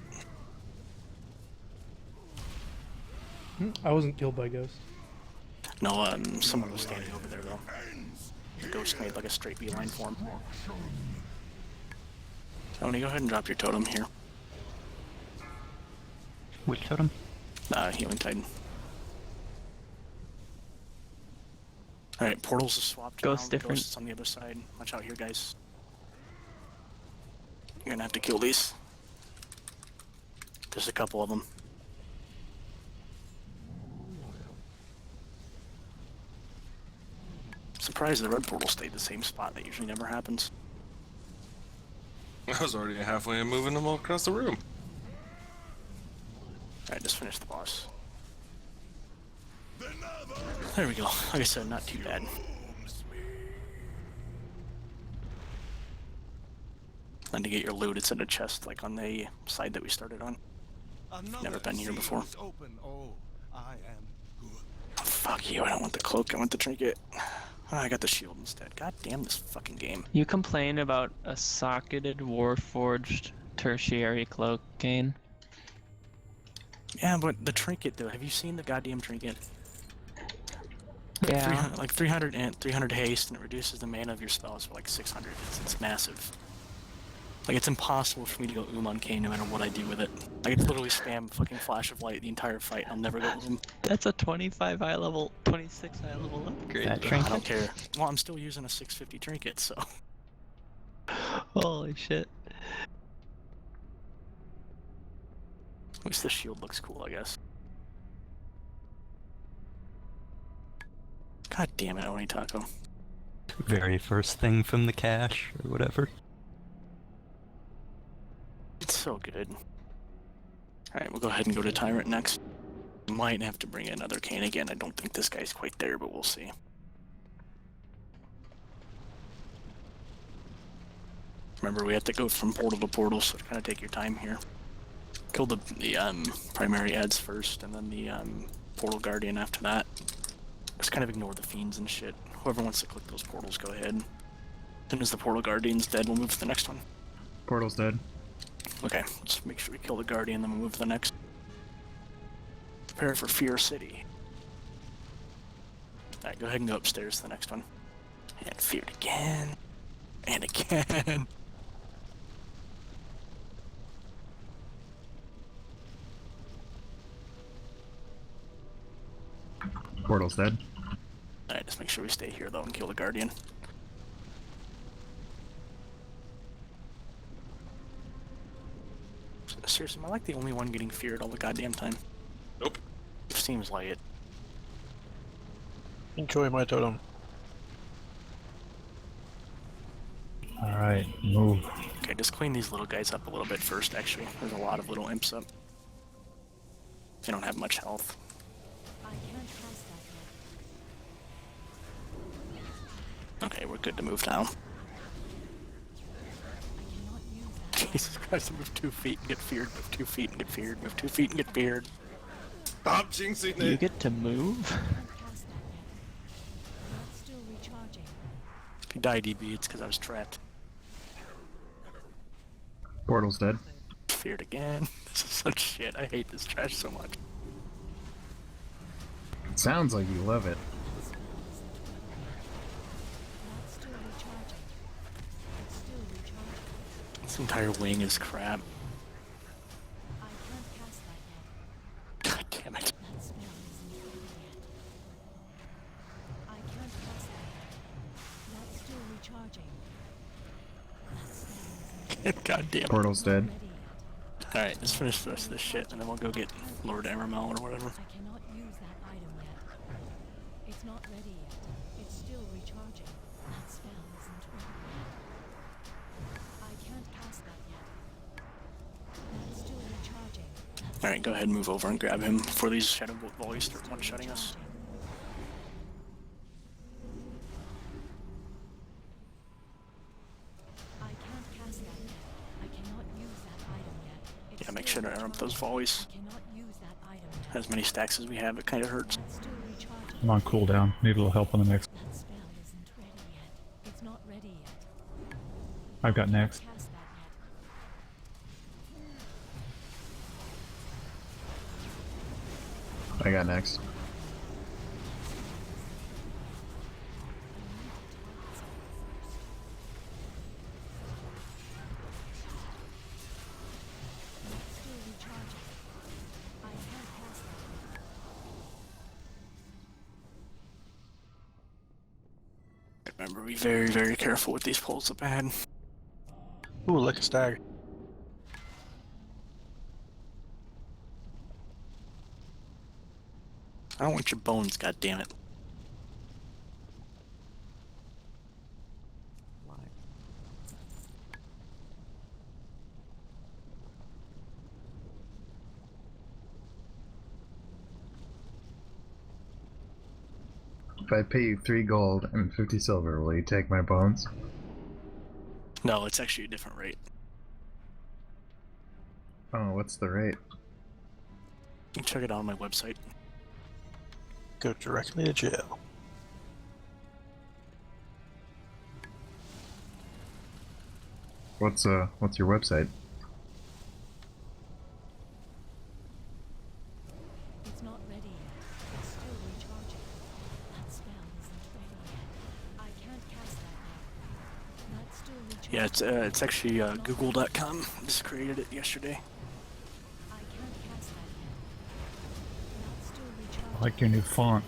I wasn't killed by ghosts. No, someone was standing over there though. The ghost made like a straight beeline for him. Tony, go ahead and drop your totem here. Which totem? Healing Titan. Alright, portals are swapped. Ghost now. different. Ghosts on the other side. Watch out here, guys. You're gonna have to kill these. There's a couple of them. Surprised the red portal stayed the same spot. That usually never happens. I was already halfway in moving them all across the room. Alright, just finish the boss. There we go. Like I said, not too bad. And to get your loot, it's in a chest, like on the side that we started on. Never been here before. Open. Oh, I am good. Oh, fuck you, I don't want the cloak, I want the trinket. Oh, I got the shield instead. God damn this fucking game. You complain about a socketed Warforged tertiary cloak, Kane. Yeah, but the trinket though, have you seen the goddamn trinket? Yeah. 300, like 300 int, 300 haste, and it reduces the mana of your spells for like 600. It's massive. Like, it's impossible for me to go on Kane no matter what I do with it. I could literally spam fucking Flash of Light the entire fight, and I'll never go Oom. That's a 25 high level, 26 high level upgrade. That bro. trinket? I don't care. Well, I'm still using a 650 trinket, so... Holy shit. At least the shield looks cool, I guess. God damn it, Oni Taco. Very first thing from the cache, or whatever. It's so good. Alright, we'll go ahead and go to Tyrant next. Might have to bring in another Kane again. I don't think this guy's quite there, but we'll see. Remember, we have to go from portal to portal, so kind of take your time here. Kill the primary ads first, and then the portal guardian after that. Just kind of ignore the fiends and shit. Whoever wants to click those portals, go ahead. As soon as the portal guardian's dead, we'll move to the next one. Portal's dead. Okay, let's make sure we kill the guardian, then we'll move to the next. Prepare for Fear City. Alright, go ahead and go upstairs to the next one. And feared again. And again. Portal's dead. Alright, just make sure we stay here though and kill the guardian. Seriously, am I like the only one getting feared all the goddamn time? Nope. Seems like it. Enjoy my totem. Alright, move. Okay, just clean these little guys up a little bit first, actually. There's a lot of little imps up. They don't have much health. I can't cast that yet. Okay, we're good to move now. I cannot use that. Jesus Christ, move 2 feet and get feared, move 2 feet and get feared, move 2 feet and get feared. Stop jinxing You it! get to move? I can't cast that yet. That's still recharging. If you die, DB, it's because I was trapped. Portal's dead. Feared again. This is such shit. I hate this trash so much. Sounds like you love it. That's still recharging. It's still recharging. This entire wing is crap. God damn it. Portal's dead. Alright, let's finish the rest of this shit, and then we'll go get Lord Aramel or whatever. I cannot use that item yet. It's not ready yet. It's still recharging. That spell isn't ready yet. I can't cast that yet. That's still recharging. Alright, go ahead and move over and grab him before these Shadow Volleys start one-shotting us. I can't cast that yet. I cannot use that item yet. Yeah, make sure to air up those volleys. I cannot use that item yet. As many stacks as we have, it kind of hurts. That's still recharging. I'm on cooldown. Need a little help on the next. That spell isn't ready yet. It's not ready yet. I've got next. Cast that yet. I got next. That's still recharging. I can't cast that yet. Remember, be very, very careful with these pulls up ahead. Ooh, like a stag. I don't want your bones, goddammit. If I pay you 3 gold and 50 silver, will you take my bones? No, it's actually a different rate. Oh, what's the rate? You can check it out on my website. Go directly to jail. What's your website? It's not ready yet. It's still recharging. That spell isn't ready yet. I can't cast that yet. That's still recharging. Yeah, it's actually Google.com. Just created it yesterday. I can't cast that yet. That's still recharging. I like your new font.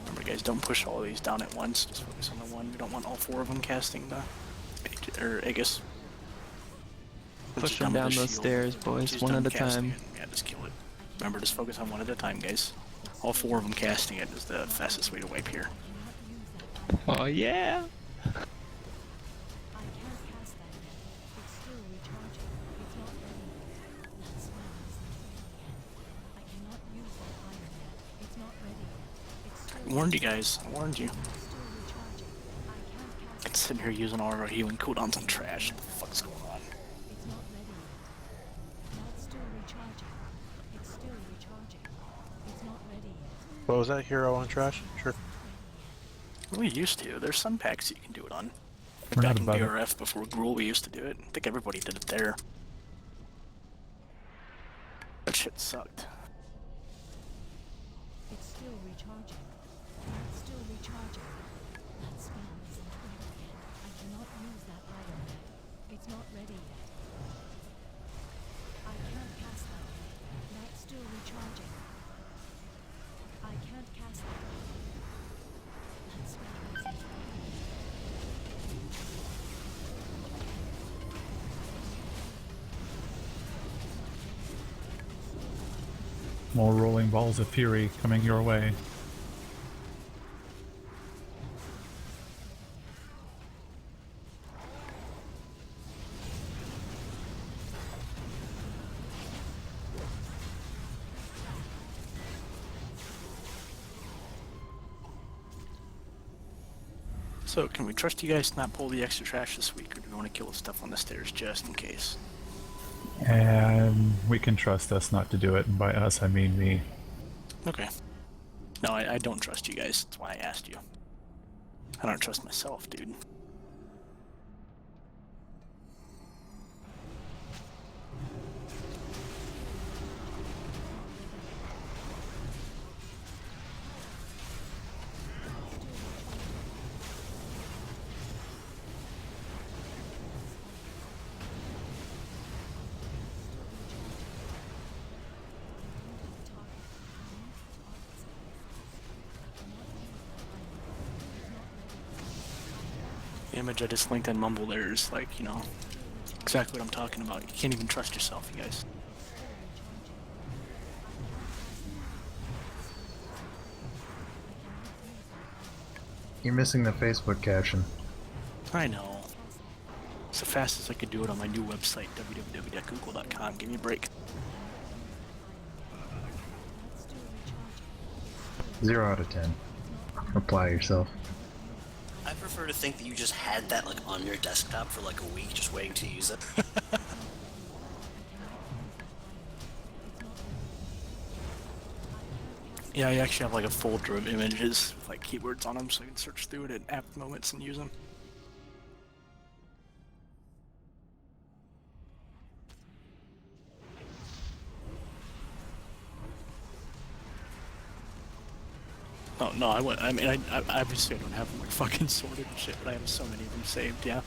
Remember, guys, don't push all of these down at once. Just focus on the one. We don't want all 4 of them casting the Aegis. Once Push you're them done with down the those shield, stairs, once boys, he's one done at a casting time. it, yeah, just kill it. Remember, just focus on one at a time, guys. All 4 of them casting it is the fastest way to wipe here. Oh yeah! I can't cast that yet. It's still recharging. It's not ready yet. That spell isn't ready yet. I cannot use that item yet. It's not ready yet. It's still I warned you guys. I warned you. still recharging. I can't cast It's sitting here using all of our healing cooldowns on trash. What the fuck's going on? It's not ready yet. That's still recharging. It's still recharging. It's not ready yet. What was that? Hero on trash? Sure. We used to. There's some packs that you can do it on. We're Back not in above it. BRF before Gruul, we used to do it. I think everybody did it there. That shit sucked. It's still recharging. It's still recharging. That spell isn't ready yet. I cannot use that item yet. It's not ready yet. I can't cast that yet. That's still recharging. I can't cast that yet. That spell isn't ready yet. More rolling balls of fury coming your way. So, can we trust you guys to not pull the extra trash this week, or do we want to kill the stuff on the stairs just in case? And we can trust us not to do it, and by us I mean me. Okay. No, I don't trust you guys. That's why I asked you. I don't trust myself, dude. The image I just linked on Mumble there is like, you know, exactly what I'm talking about. You can't even trust yourself, you guys. You're missing the Facebook caption. I know. It's the fastest I could do it on my new website, www.google.com. Give me a break. 0 out of 10. Apply yourself. I prefer to think that you just had that like on your desktop for like a week, just waiting to use it. Yeah, I actually have like a folder of images with like keywords on them so I can search through it at apt moments and use them. Oh no, I mean, I obviously I don't have them like fucking sorted and shit, but I have so many of them saved. Yeah.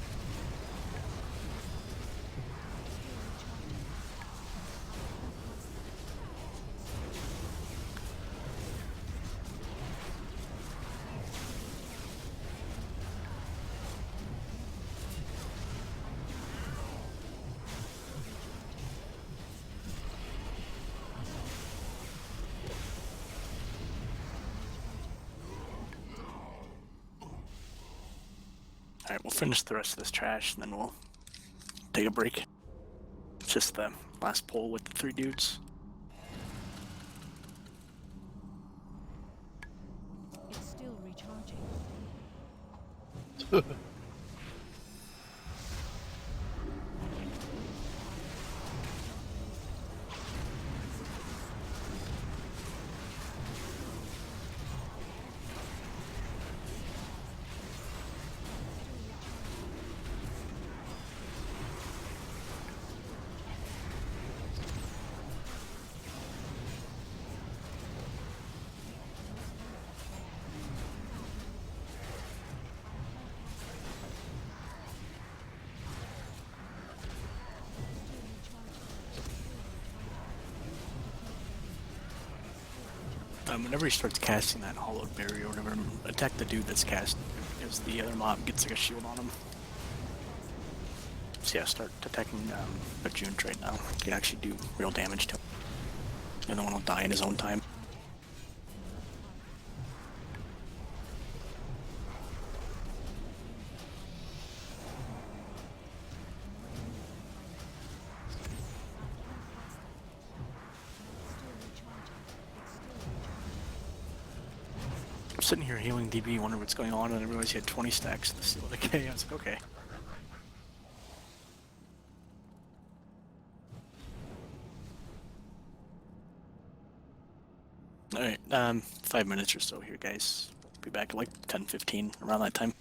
Alright, we'll finish the rest of this trash and then we'll take a break. It's just the last pull with the 3 dudes. It's still recharging. Whenever he starts casting that hollowed barrier or whatever, attack the dude that's casting because the other mob gets like a shield on him. So yeah, start attacking a June trade now. You can actually do real damage to him. The other one will die in his own time. I'm sitting here healing DB, wondering what's going on, and I realized he had 20 stacks of the Seal of Decay. I was like, okay. Alright, 5 minutes or so here, guys. Be back at like 10:15, around that time.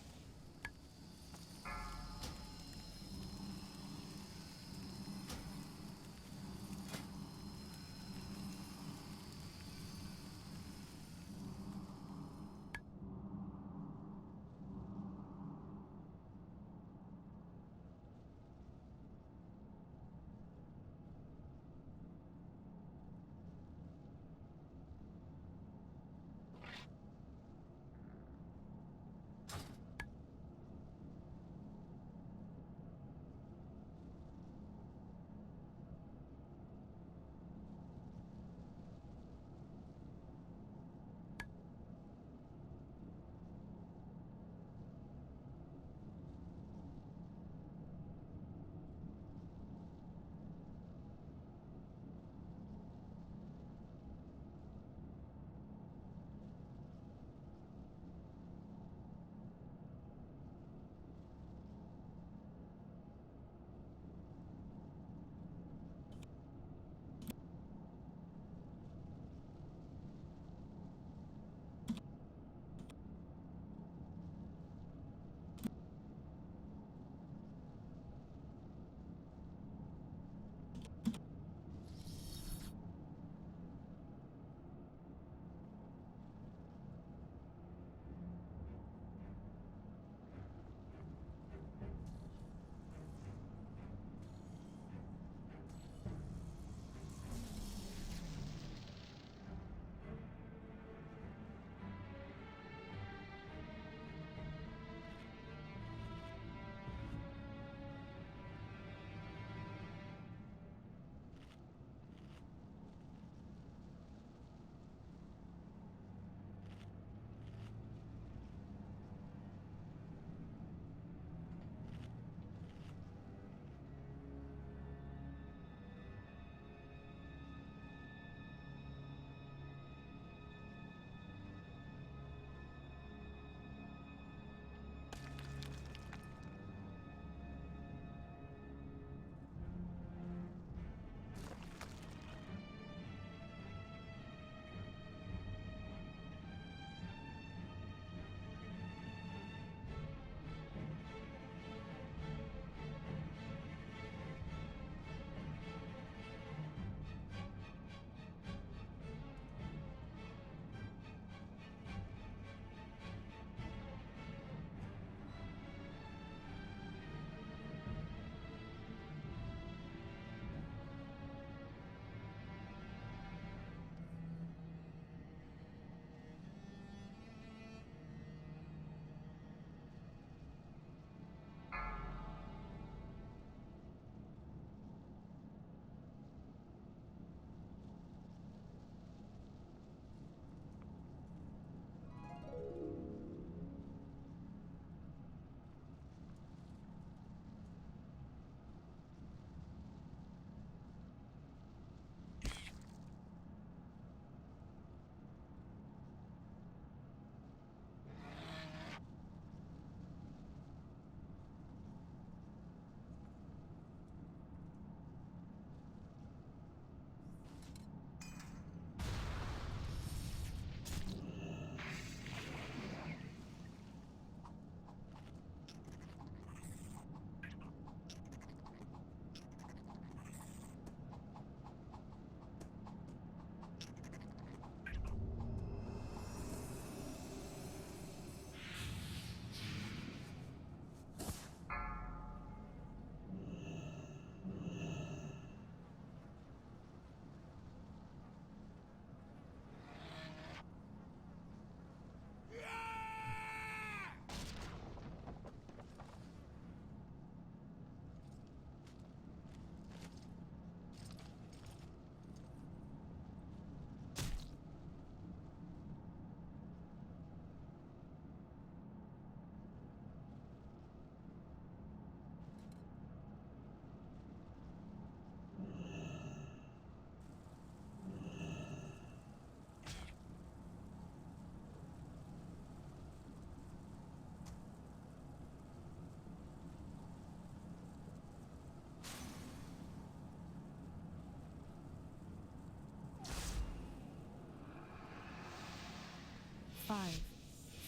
5,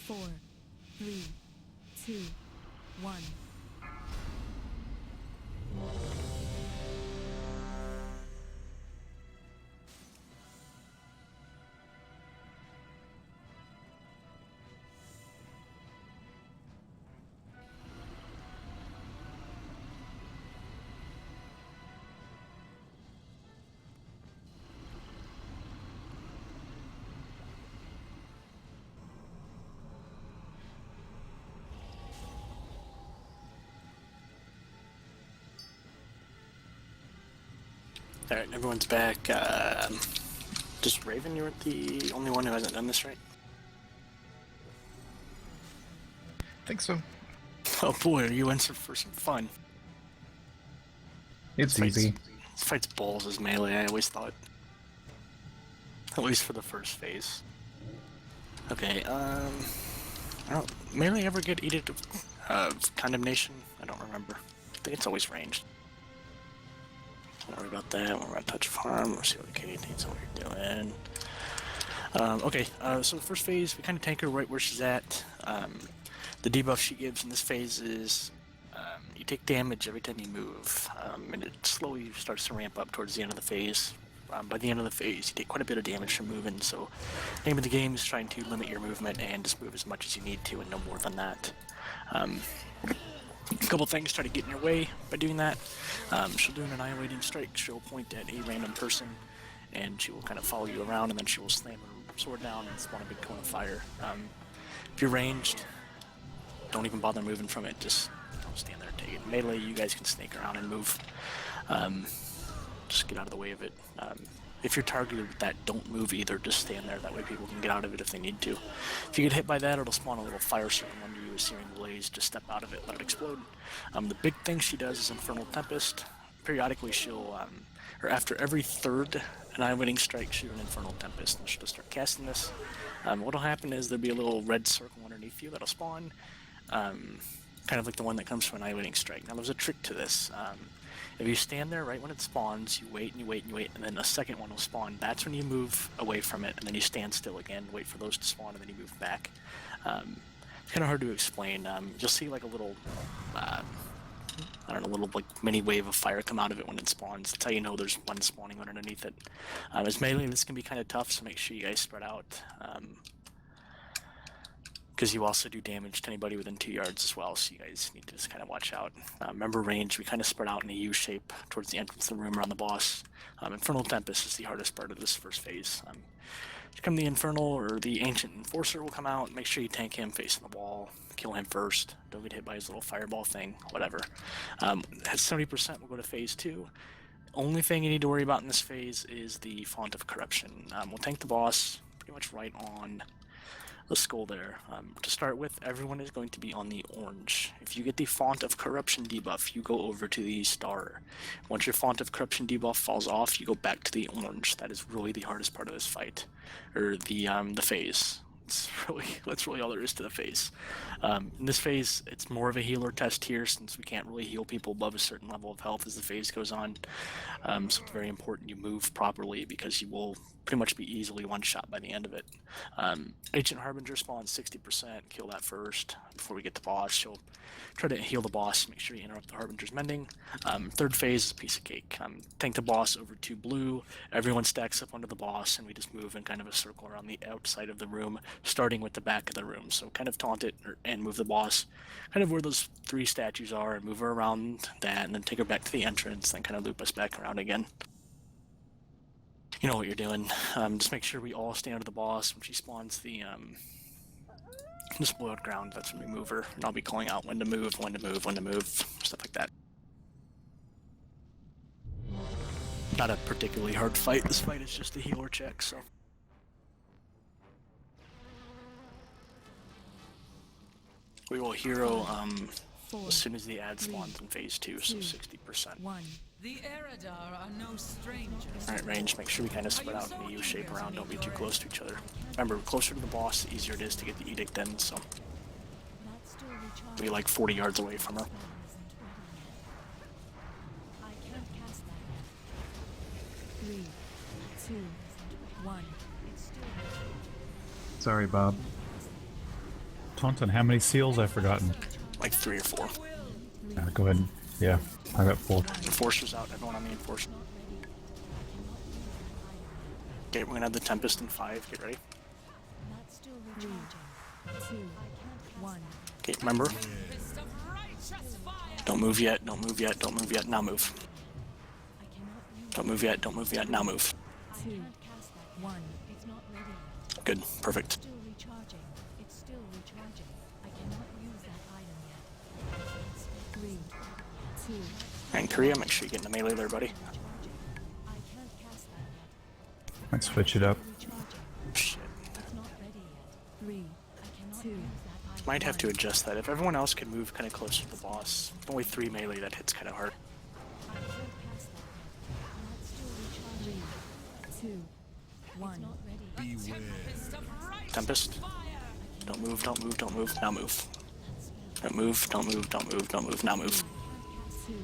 4, 3, 2, 1. Alright, everyone's back. Just Raven, you're the only one who hasn't done this, right? Think so. Oh boy, are you in for some fun. It's easy. This fight's balls as melee, I always thought. At least for the first phase. Okay, I don't... Melee ever get Edict of Condemnation? I don't remember. I think it's always ranged. Don't worry about that. We're gonna touch farm. We'll see what Katie needs, what you're doing. Okay, so the first phase, we kind of tank her right where she's at. The debuff she gives in this phase is you take damage every time you move, and it slowly starts to ramp up towards the end of the phase. By the end of the phase, you take quite a bit of damage from moving, so the name of the game is trying to limit your movement and just move as much as you need to and no more than that. A couple things try to get in your way by doing that. She'll do an annihilating strike. She'll point at a random person, and she will kind of follow you around, and then she will slam her sword down and spawn a big cone of fire. If you're ranged, don't even bother moving from it. Just don't stand there and take it. Melee, you guys can snake around and move. Just get out of the way of it. If you're targeted with that, don't move either. Just stand there. That way people can get out of it if they need to. If you get hit by that, it'll spawn a little fire circle under you, a searing blaze. Just step out of it, let it explode. The big thing she does is Infernal Tempest. Periodically she'll, or after every third annihilating strike, shoot an Infernal Tempest, and she'll just start casting this. What'll happen is there'll be a little red circle underneath you that'll spawn, kind of like the one that comes from annihilating strike. Now there's a trick to this. If you stand there right when it spawns, you wait and you wait and you wait, and then a second one will spawn. That's when you move away from it, and then you stand still again, wait for those to spawn, and then you move back. It's kind of hard to explain. You'll see like a little, I don't know, little like mini wave of fire come out of it when it spawns. That's how you know there's one spawning underneath it. As melee, this can be kind of tough, so make sure you guys spread out. Because you also do damage to anybody within 2 yards as well, so you guys need to just kind of watch out. Remember range, we kind of spread out in a U shape towards the entrance of the room around the boss. Infernal Tempest is the hardest part of this first phase. Come the Infernal or the Ancient Enforcer will come out, make sure you tank him facing the wall, kill him first, don't get hit by his little fireball thing, whatever. At 70% we'll go to phase 2. Only thing you need to worry about in this phase is the Font of Corruption. We'll tank the boss pretty much right on the skull there. To start with, everyone is going to be on the orange. If you get the Font of Corruption debuff, you go over to the star. Once your Font of Corruption debuff falls off, you go back to the orange. That is really the hardest part of this fight, or the phase. That's really all there is to the phase. In this phase, it's more of a healer test here, since we can't really heal people above a certain level of health as the phase goes on. So it's very important you move properly, because you will pretty much be easily one-shot by the end of it. Ancient Harbinger spawns 60%, kill that first before we get to boss. She'll try to heal the boss, make sure you interrupt the Harbinger's mending. Third phase is a piece of cake. Tank the boss over to blue, everyone stacks up under the boss, and we just move in kind of a circle around the outside of the room, starting with the back of the room. So kind of taunt it and move the boss kind of where those 3 statues are, and move her around that, and then take her back to the entrance, then kind of loop us back around again. You know what you're doing. Just make sure we all stay under the boss when she spawns the spoiled ground. That's when we move her, and I'll be calling out when to move, when to move, when to move, stuff like that. Not a particularly hard fight. This fight is just a healer check, so. We will hero as soon as the ad spawns in phase 2, so 60%. The Arkaras are no strangers. Alright, range, make sure we kind of spread out in a U shape around, don't be too close to each other. Remember, closer to the boss, the easier it is to get the Edict in, so. Be like 40 yards away from her. I can't cast that. 3, 2, 1. It's still Sorry, Bob. Taunton, how many seals I've forgotten? Like 3 or 4. Go ahead. Yeah, I got 4. Enforcer's out. Everyone on the Enforcer. Okay, we're gonna have the Tempest in 5. Get ready. That's still recharging. 2, 1. Okay, remember. Don't move yet. Don't move yet. Don't move yet. Now move. Don't move yet. Don't move yet. Now move. 2, 1. It's not ready yet. Good. Perfect. Still recharging. It's still recharging. I cannot use that item yet. 3, 2. And Korea, make sure you get in the melee there, buddy. I can't cast that yet. Let's switch it up. Shit. It's not ready yet. 3, I cannot use that item. Might have to adjust that. If everyone else can move kind of closer to the boss, only 3 melee, that hits kind of hard. I can't cast that yet. That's still recharging. 3, 2, 1. It's not ready. Beware. Tempest. Don't move. Don't move. Don't move. Now move. Don't move. Don't move. Don't move. Don't move. Now move. 2,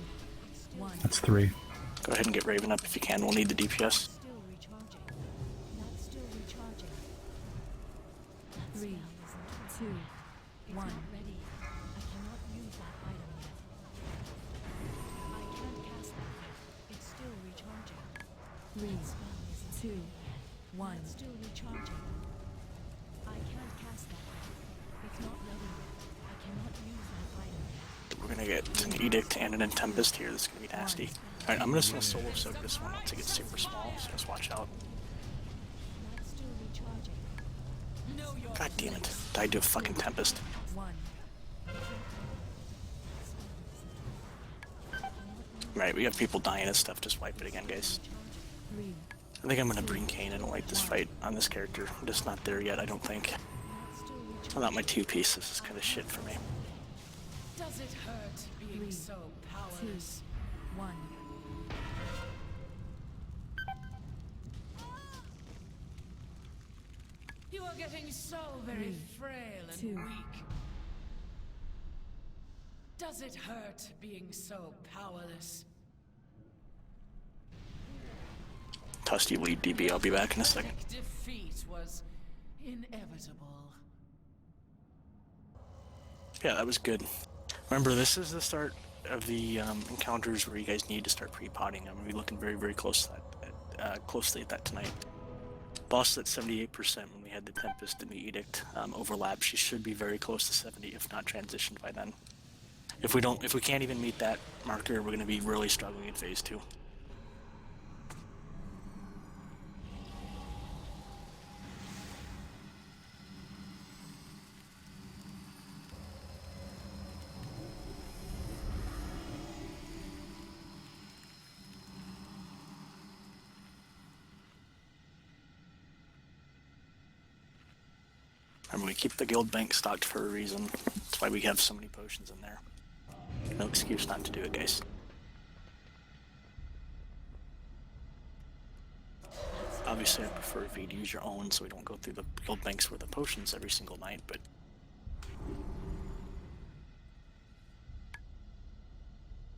1. That's 3. Go ahead and get Raven up if you can. We'll need the DPS. Still recharging. That's still recharging. 3, 2, 1. Ready. I cannot use that item yet. I can't cast that yet. It's still recharging. 3, 2, 1. It's still recharging. I can't cast that yet. It's not ready yet. I cannot use that item yet. We're gonna get an Edict and an Tempest here. This is gonna be nasty. Alright, I'm just gonna solo soak this one once it gets super small, so just watch out. That's still recharging. God damn it. Died to a fucking Tempest. 1. Right, we have people dying and stuff. Just wipe it again, guys. 3. I think I'm gonna bring Kane and wipe this fight on this character. I'm just not there yet, I don't think. Without my 2 pieces, this is kind of shit for me. Does it hurt being so powerless? 1. You are getting so very frail and 2. weak. Does it hurt being so powerless? Toss you lead DB, I'll be back in a second. Defeat was inevitable. Yeah, that was good. Remember, this is the start of the encounters where you guys need to start pre-potting. I'm going to be looking very, very closely at that tonight. Boss at 78% when we had the Tempest and the Edict overlap. She should be very close to 70, if not transitioned by then. If we can't even meet that marker, we're going to be really struggling in phase 2. Remember, we keep the guild bank stocked for a reason. That's why we have so many potions in there. No excuse not to do it, guys. Obviously, I prefer if you'd use your own so we don't go through the guild banks for the potions every single night, but...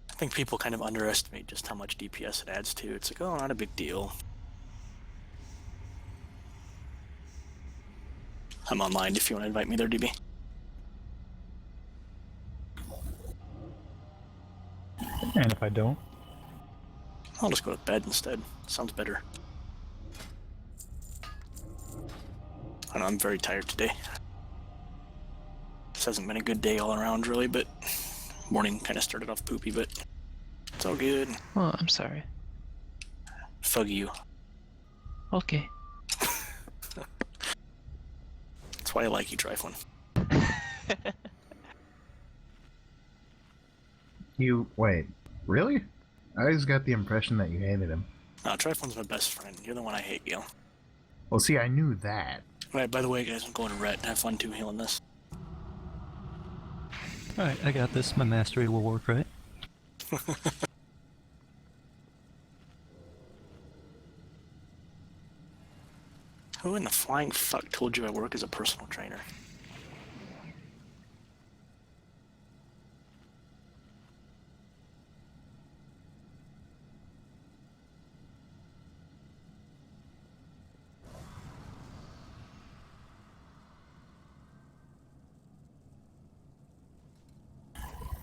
I think people kind of underestimate just how much DPS it adds to. It's like, oh, not a big deal. I'm online if you want to invite me there, DB. And if I don't? I'll just go to bed instead. Sounds better. I know, I'm very tired today. This hasn't been a good day all around, really, but morning kind of started off poopy, but it's all good. Oh, I'm sorry. Fuck you. Okay. That's why I like you, Triflin. You wait, really? I always got the impression that you hated him. No, Triflin's my best friend. You're the one I hate, Gil. Well, see, I knew that. Alright, by the way, guys, I'm going to Ret. Have fun too healing this. Alright, I got this. My mastery will work, right? Who in the flying fuck told you I work as a personal trainer?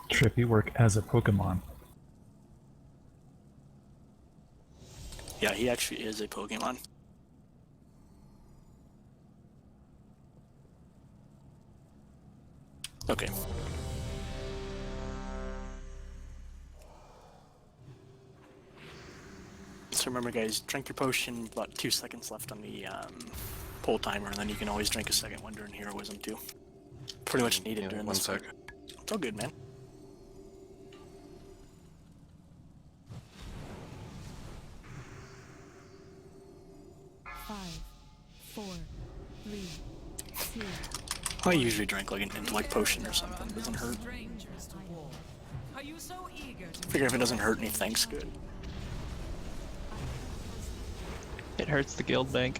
Trip, you work as a Pokemon. Yeah, he actually is a Pokemon. Okay. So remember, guys, drink your potion. About 2 seconds left on the pull timer, and then you can always drink a second one during heroism too. Pretty much needed Yeah, during 1 this sec. fight. It's all good, man. Five, 4, 3, 2. I usually drink like an intellect potion or something. Doesn't hurt. Strangers to war. Are you so eager to Figure if it doesn't hurt anything's good. It hurts the guild bank.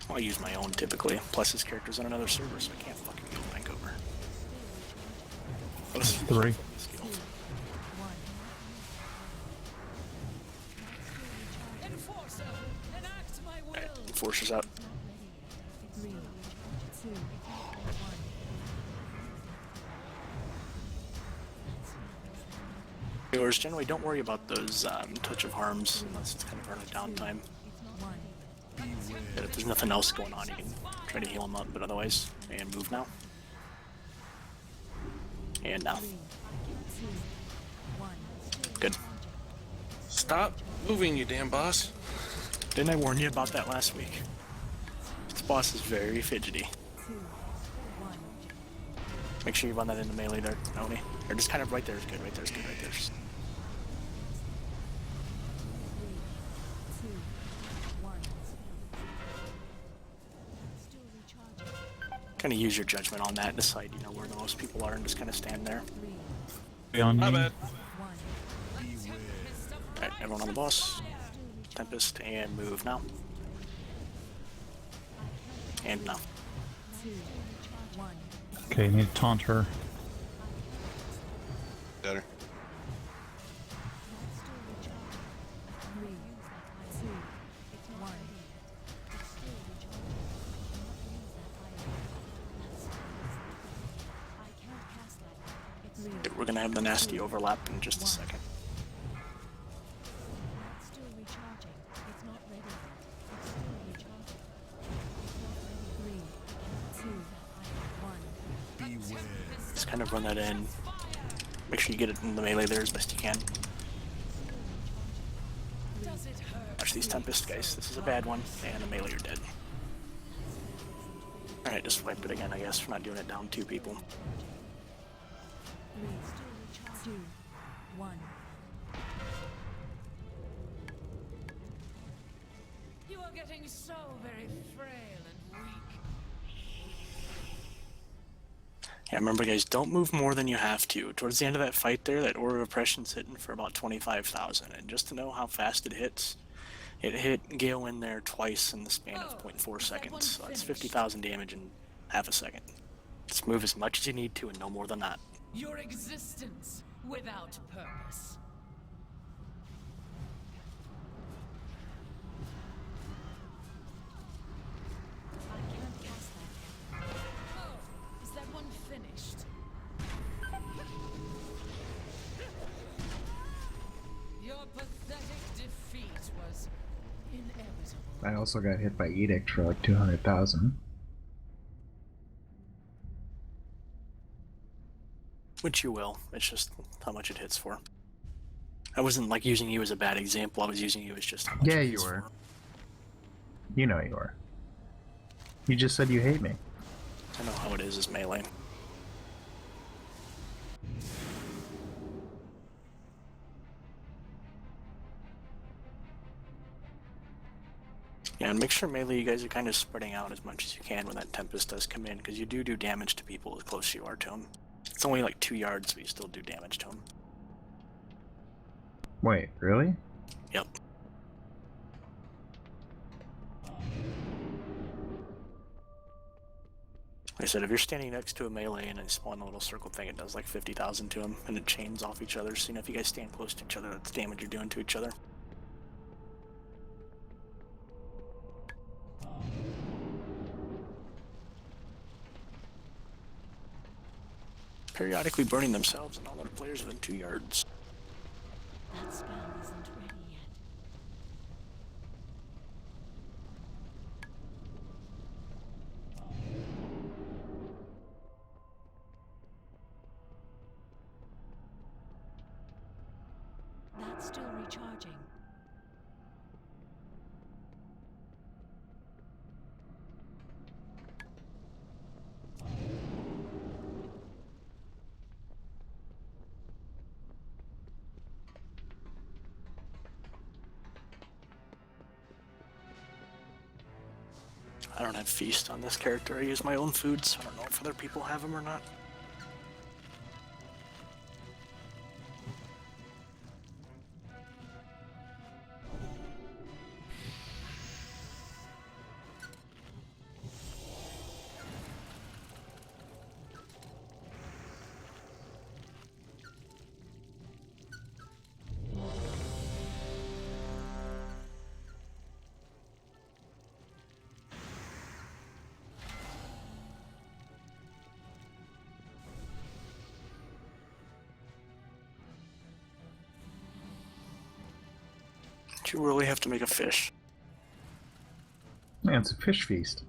I use my own typically. Plus his character's on another server, so I can't fucking guild bank over. Let's 3. Enforcer, enact my will. Alright, Enforcer's out. 3, 2, 1. Viewers, generally don't worry about those touch of harms unless it's kind of early downtime. But if there's nothing else going on, you can try to heal them up, but otherwise, and move now. And now. Good. Stop moving, you damn boss. Didn't I warn you about that last week? This boss is very fidgety. Make sure you run that into melee there, Oni. Or just kind of right there is good, right there is good, right there. Kind of use your judgment on that, decide, you know, where the most people are, and just kind of stand there. On My me. bad. Alright, everyone on the boss. Tempest, and move now. And now. Okay, need to taunt her. Got her. We're gonna have the nasty overlap in just a second. Still recharging. It's not ready yet. It's still recharging. It's not ready. 3, 2, 1. Just kind of run that in. Make sure you get it in the melee there as best you can. Does it hurt? Watch these Tempest guys. This is a bad one, and the melee are dead. Alright, just wipe it again, I guess, for not doing it down 2 people. 3, 2, 1. You are getting so very frail and weak. Yeah, remember guys, don't move more than you have to. Towards the end of that fight there, that Aura of Oppression's hitting for about 25,000, and just to know how fast it hits, it hit Gale in there twice in the span of 0.4 seconds, so that's 50,000 damage in half a second. Just move as much as you need to and no more than that. Your existence without purpose. I can't cast that. Oh, is that one finished? Your pathetic defeat was inevitable. I also got hit by Edict for like 200,000. Which you will. It's just how much it hits for. I wasn't like using you as a bad example. I was using you as just how much Yeah, it you hits were. for. You know you were. You just said you hate me. I know how it is as melee. Yeah, and make sure melee you guys are kind of spreading out as much as you can when that Tempest does come in, because you do damage to people as close as you are to them. It's only like 2 yards, but you still do damage to them. Wait, really? Yep. Like I said, if you're standing next to a melee and I spawn a little circle thing, it does like 50,000 to them, and it chains off each other, so you know if you guys stand close to each other, that's damage you're doing to each other. periodically burning themselves and all their players within 2 yards. That spell isn't ready yet. That's still recharging. I don't have feast on this character. I use my own food, so I don't know if other people have them or not. Do you really have to make a fish? Man, it's a fish feast.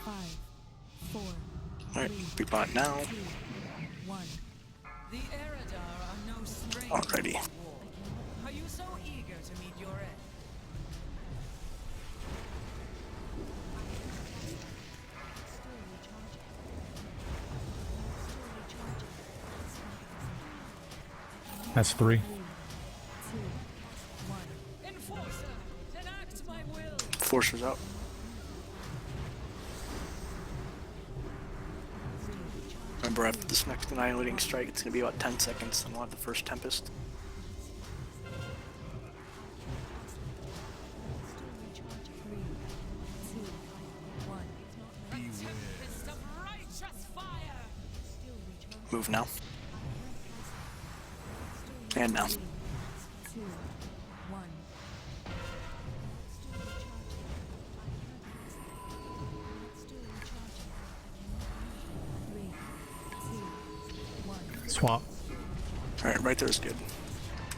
5, 4, Alright, be bought now. 2, 1. The Eridar are no strangers Alrighty. to war. Are you so eager to meet your end? Still recharging. That's 3. 2, 1. Enforcer, enact my will. Forcer's out. Remember, after this next annihilating strike, it's going to be about 10 seconds, and we'll have the first Tempest. Still recharging. 3, 2, 1. Tempest of righteous fire. Still recharging. Move now. And now. 2, 1. Still recharging. 3, 2, 1. Swap. Alright, right there is good.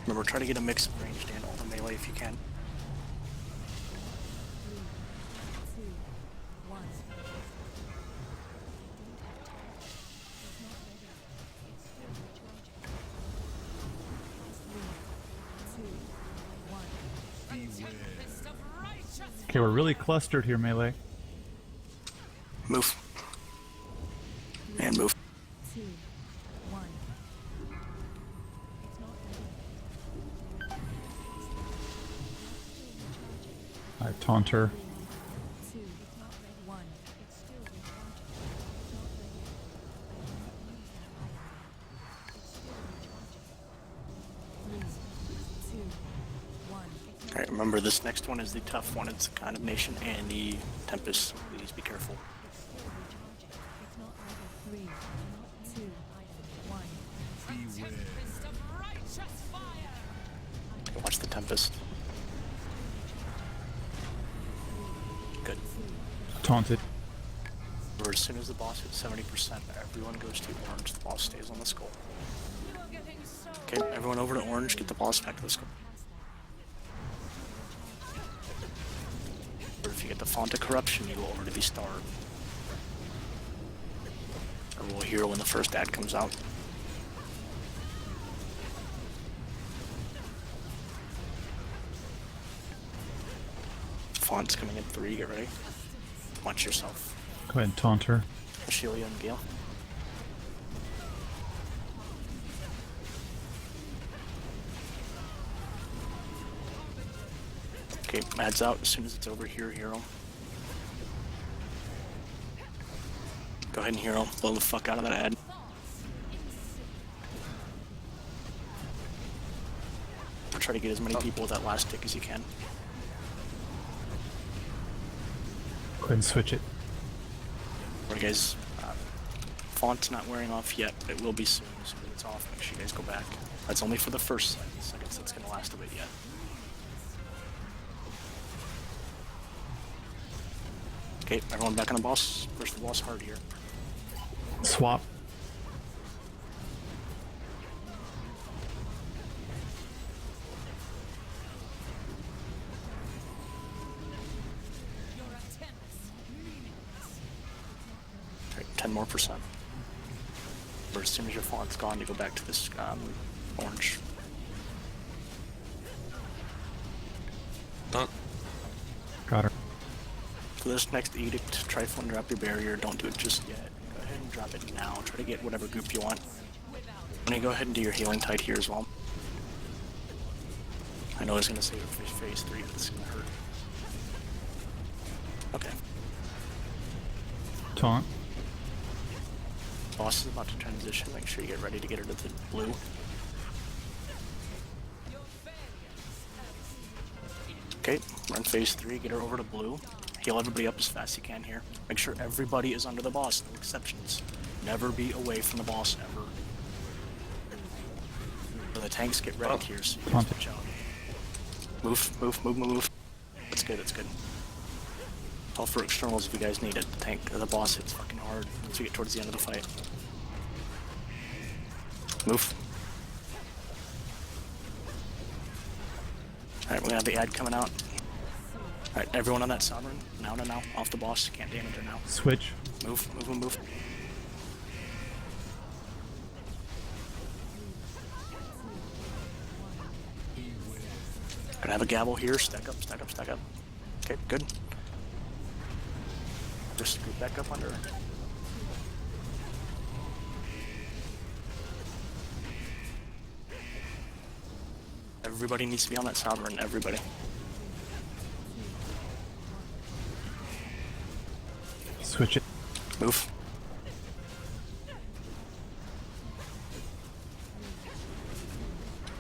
Remember, try to get a mix of ranged and all the melee if you can. 3, 2, 1. Tempest of righteous Okay, we're really clustered here, Melee. Move. And move. 2, 1. It's not ready. Alright, Taunter. 2, 1. It's still recharging. It's not ready. It's still recharging. 3, 2, 1. Alright, remember this next one is the tough one. It's the Condemnation and the Tempest, so please be careful. It's still recharging. It's not ready. 3, 2, 1. tempest of righteous fire. Watch the Tempest. Good. Taunted. Remember, as soon as the boss hits 70%, everyone goes to orange. The boss stays on the skull. You are getting so Okay, everyone over to orange. Get the boss back to the skull. Or if you get the Font of Corruption, you go over to the star. Or we'll hear when the first ad comes out. Font's coming in 3, get ready. Watch yourself. Go ahead and taunt her. Ashelia and Gale. Okay, ad's out. As soon as it's over here, hero. Go ahead and hero. Blow the fuck out of that ad. Try to get as many people with that last tick as you can. Go ahead and switch it. Alright guys, font's not wearing off yet, but it will be soon. As soon as it's off, make sure you guys go back. That's only for the first seconds, that's gonna last a bit yet. Okay, everyone back on the boss. Push the boss hard here. Swap. Alright, 10 more %. But as soon as your font's gone, you go back to this orange. Done. Got her. For this next edict, trifle and drop your barrier. Don't do it just yet. Go ahead and drop it now. Try to get whatever group you want. I'm gonna go ahead and do your healing tide here as well. I know I was gonna say phase 3, but it's gonna hurt. Okay. Taunt. Boss is about to transition. Make sure you get ready to get her to the blue. Okay, run phase 3, get her over to blue. Heal everybody up as fast as you can here. Make sure everybody is under the boss, no exceptions. Never be away from the boss, ever. When the tanks get wrecked here, so you can switch out. Move. That's good, that's good. All for externals if you guys need it. The tank, the boss hits fucking hard once we get towards the end of the fight. Move. Alright, we're gonna have the ad coming out. Alright, everyone on that sovereign. Now, off the boss. Can't damage her now. Switch. Move. Gonna have a gavel here. Stack up. Okay, good. Just scoot back up under her. Everybody needs to be on that sovereign. Everybody. Switch it. Move.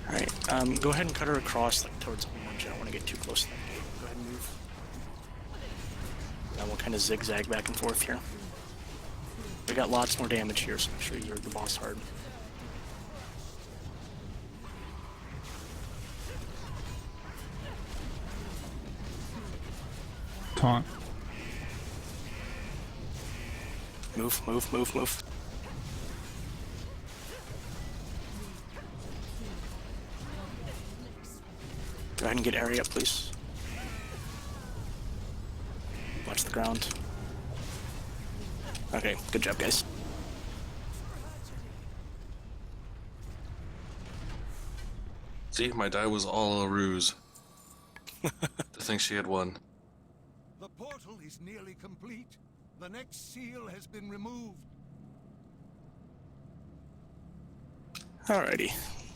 Alright, go ahead and cut her across, like, towards orange. I don't want to get too close to that gate. Go ahead and move. Now we'll kind of zigzag back and forth here. We got lots more damage here, so make sure you hit the boss hard. Taunt. Move. Go ahead and get area up, please. Watch the ground. Okay, good job, guys. See, my die was all a ruse. To think she had won. The portal is nearly complete. The next seal has been removed. Alrighty,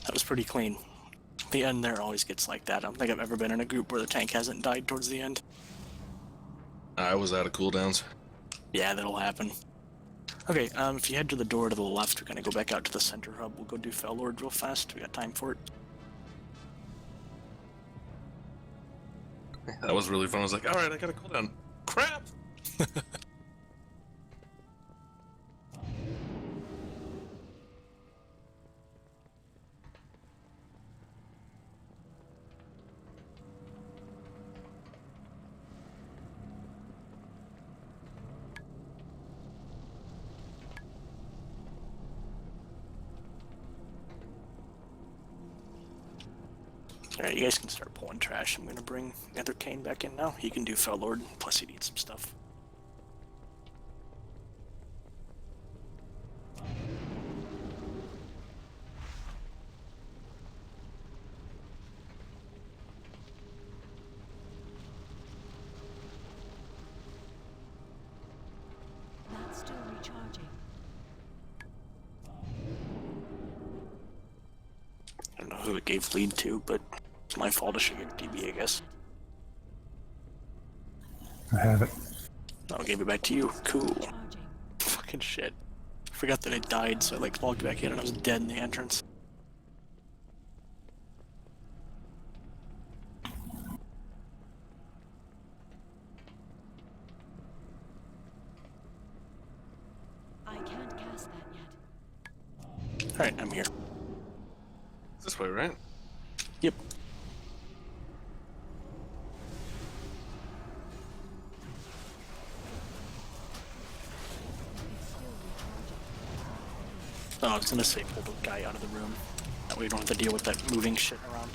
that was pretty clean. The end there always gets like that. I don't think I've ever been in a group where the tank hasn't died towards the end. I was out of cooldowns. Yeah, that'll happen. Okay, if you head to the door to the left, we're gonna go back out to the center hub. We'll go do Fell Lord real fast. We got time for it. That was really fun. I was like, alright, I got a cooldown. Crap! Alright, you guys can start pulling trash. I'm gonna bring Nether Kane back in now. He can do Fell Lord, plus he needs some stuff. That's still recharging. I don't know who it gave lead to, but it's my fault. I should get DB, I guess. I have it. I'll give it back to you. Cool. Fucking shit. Forgot that I died, so I like logged back in and I was dead in the entrance. I can't cast that yet. Alright, I'm here. This way, right? Yep. Oh, I was gonna say pull the guy out of the room. That way you don't have to deal with that moving shit around.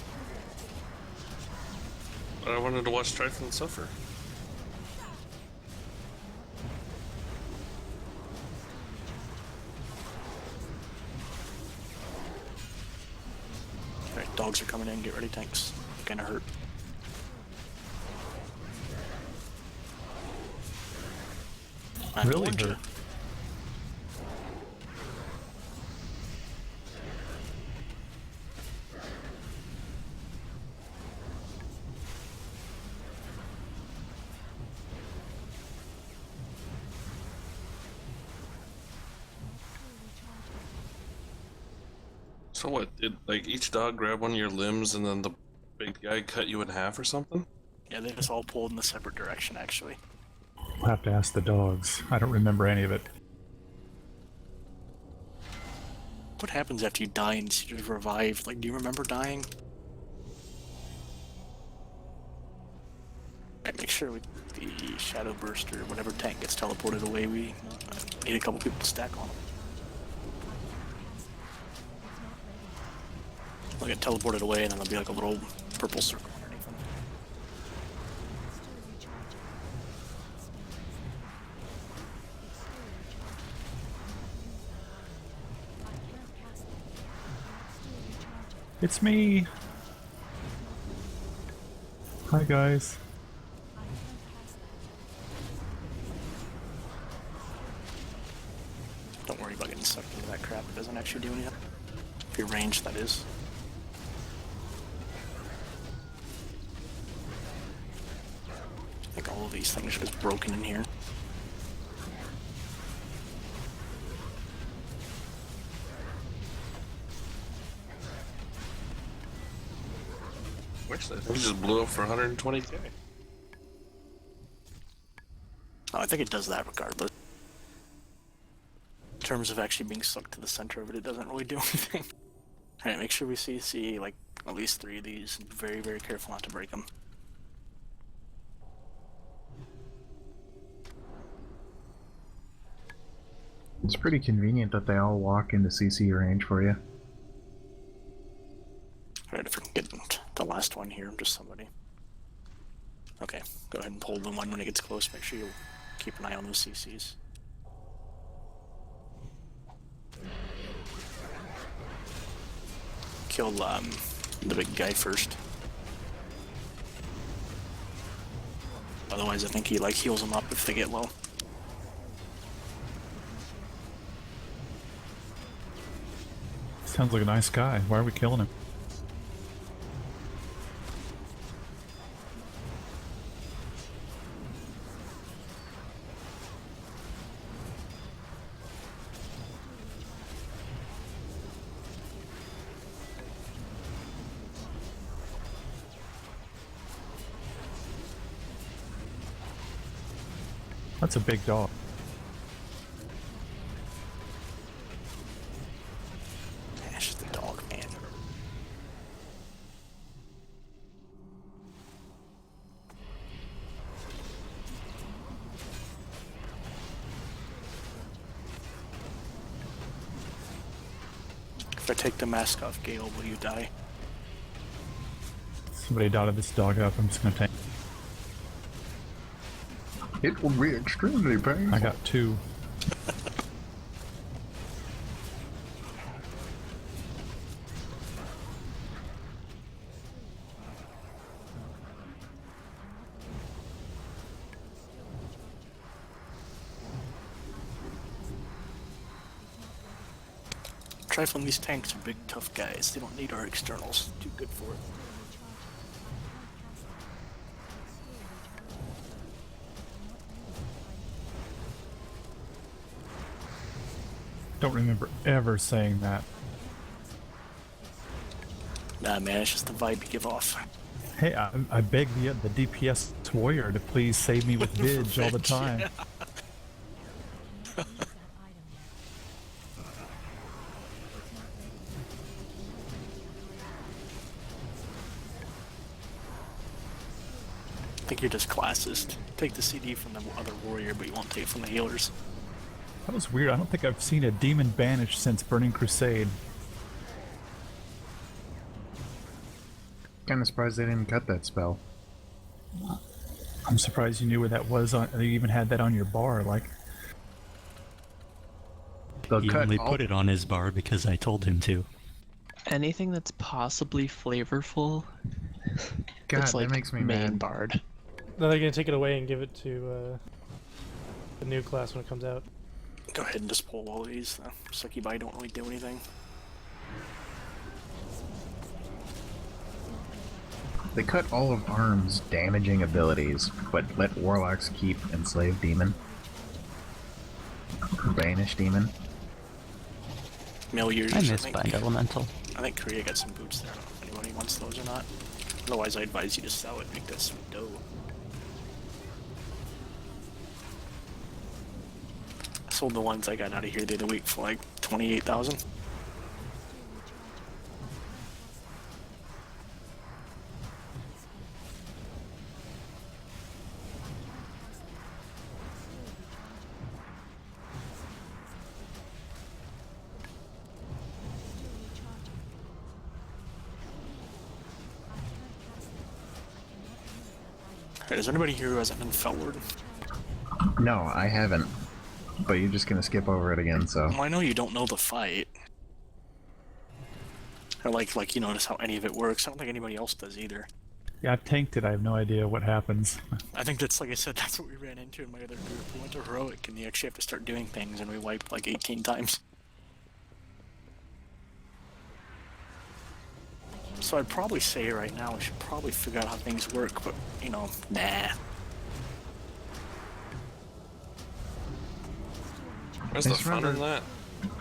But I wanted to watch Trifling suffer. Alright, dogs are coming in. Get ready, tanks. Kinda hurt. I Really warned ya. hurt. So what? Did like each dog grab one of your limbs and then the big guy cut you in half or something? Yeah, they just all pulled in a separate direction, actually. We'll have to ask the dogs. I don't remember any of it. What happens after you die and you revive? Like, do you remember dying? Alright, make sure with the Shadow Burst or whatever tank gets teleported away, we need a couple people to stack on them. They'll get teleported away and then there'll be like a little purple circle underneath them. It's me! Hi, guys. Don't worry about getting sucked into that crap, it doesn't actually do anything. If you're ranged, that is. I think all of these things are just broken in here. Which I think just blew up for 120k. Oh, I think it does that regardless. In terms of actually being sucked to the center of it, it doesn't really do anything. Alright, make sure we see like at least 3 of these and be very, very careful not to break them. It's pretty convenient that they all walk into CC range for you. Alright, if we can get the last one here, just somebody. Okay, go ahead and pull the one when it gets close. Make sure you keep an eye on those CCs. Kill the big guy first. Otherwise, I think he like heals them up if they get low. Sounds like a nice guy. Why are we killing him? That's a big dog. Yeah, it's just a dog, man. If I take the mask off Gale, will you die? Somebody dotted this dog up. I'm just gonna take. It will be extremely painful. I got 2. Trifling, these tanks are big, tough guys. They don't need our externals. Too good for it. Don't remember ever saying that. Nah, man, it's just the vibe you give off. Hey, I beg the DPS warrior to please save me with Vidge all the time. Yeah. I think you're just classist. Take the CD from the other warrior, but you won't take it from the healers. That was weird. I don't think I've seen a demon banished since Burning Crusade. Kind of surprised they didn't cut that spell. I'm surprised you knew where that was. You even had that on your bar. Like, he only put it on his bar because I told him to. Anything that's possibly flavorful. God, that's like that makes me main mad. bard. Then they're gonna take it away and give it to the new class when it comes out. Go ahead and just pull all of these. Succubi don't really do anything. They cut all of Arm's damaging abilities, but let Warlocks keep Enslave Demon. Banish Demon. I miss Bind Elemental. I think Korea got some boots there. I don't know if anybody wants those or not. Otherwise, I advise you to sell it and make that sweet dough. I sold the ones I got out of here the other week for like 28,000. Alright, is there anybody here who hasn't been Felward? No, I haven't. But you're just gonna skip over it again, so. Well, I know you don't know the fight. Or like you notice how any of it works. I don't think anybody else does either. yeah, I've tanked it. I have no idea what happens. I think that's, like I said, that's what we ran into in my other group. We went to Heroic and you actually have to start doing things and we wiped like 18 times. So I'd probably say right now we should probably figure out how things work, but, you know, nah. Where's the fun in that?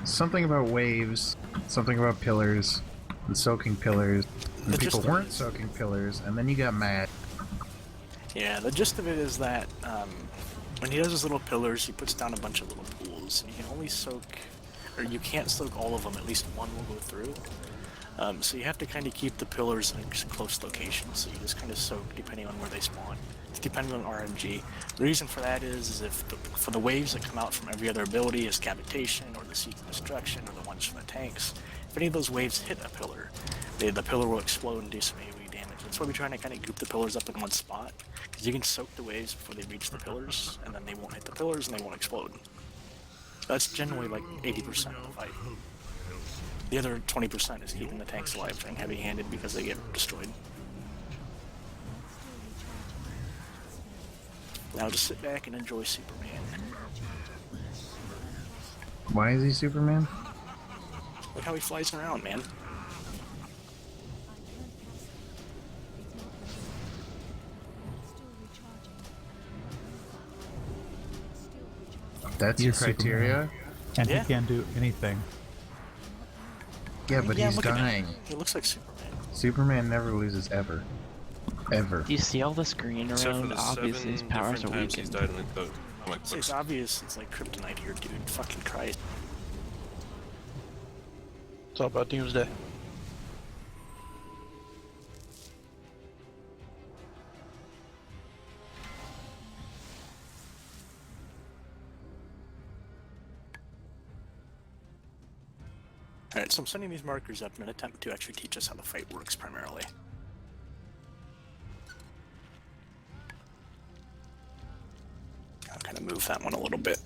Something about waves, something about pillars, and soaking pillars. And people weren't soaking pillars, and then you got mad. Yeah, the gist of it is that when he does his little pillars, he puts down a bunch of little pools, and you can only soak, or you can't soak all of them, at least one will go through. So you have to kind of keep the pillars in a close location, so you just kind of soak depending on where they spawn. It's dependent on RNG. The reason for that is if for the waves that come out from every other ability, as Cavitation, or the Seek of Destruction, or the ones from the tanks, if any of those waves hit a pillar, the pillar will explode and do some AoE damage. That's why we're trying to kind of group the pillars up in one spot, because you can soak the waves before they reach the pillars, and then they won't hit the pillars and they won't explode. That's generally like 80% of the fight. The other 20% is keeping the tanks alive and heavy-handed because they get destroyed. Now just sit back and enjoy Superman. Why is he Superman? Look how he flies around, man. That's your criteria? And Yeah. he can't do anything. Yeah, but he's look at him. dying. He looks like Superman. Superman never loses ever. Ever. Do you see all this green Except for around? the Obviously, his 7 powers are different times he's weakened. died in the comic It's books. obvious it's like kryptonite here, dude. Fucking Christ. It's all about Doomsday. Alright, so I'm sending these markers up in an attempt to actually teach us how the fight works primarily. I'll kind of move that one a little bit.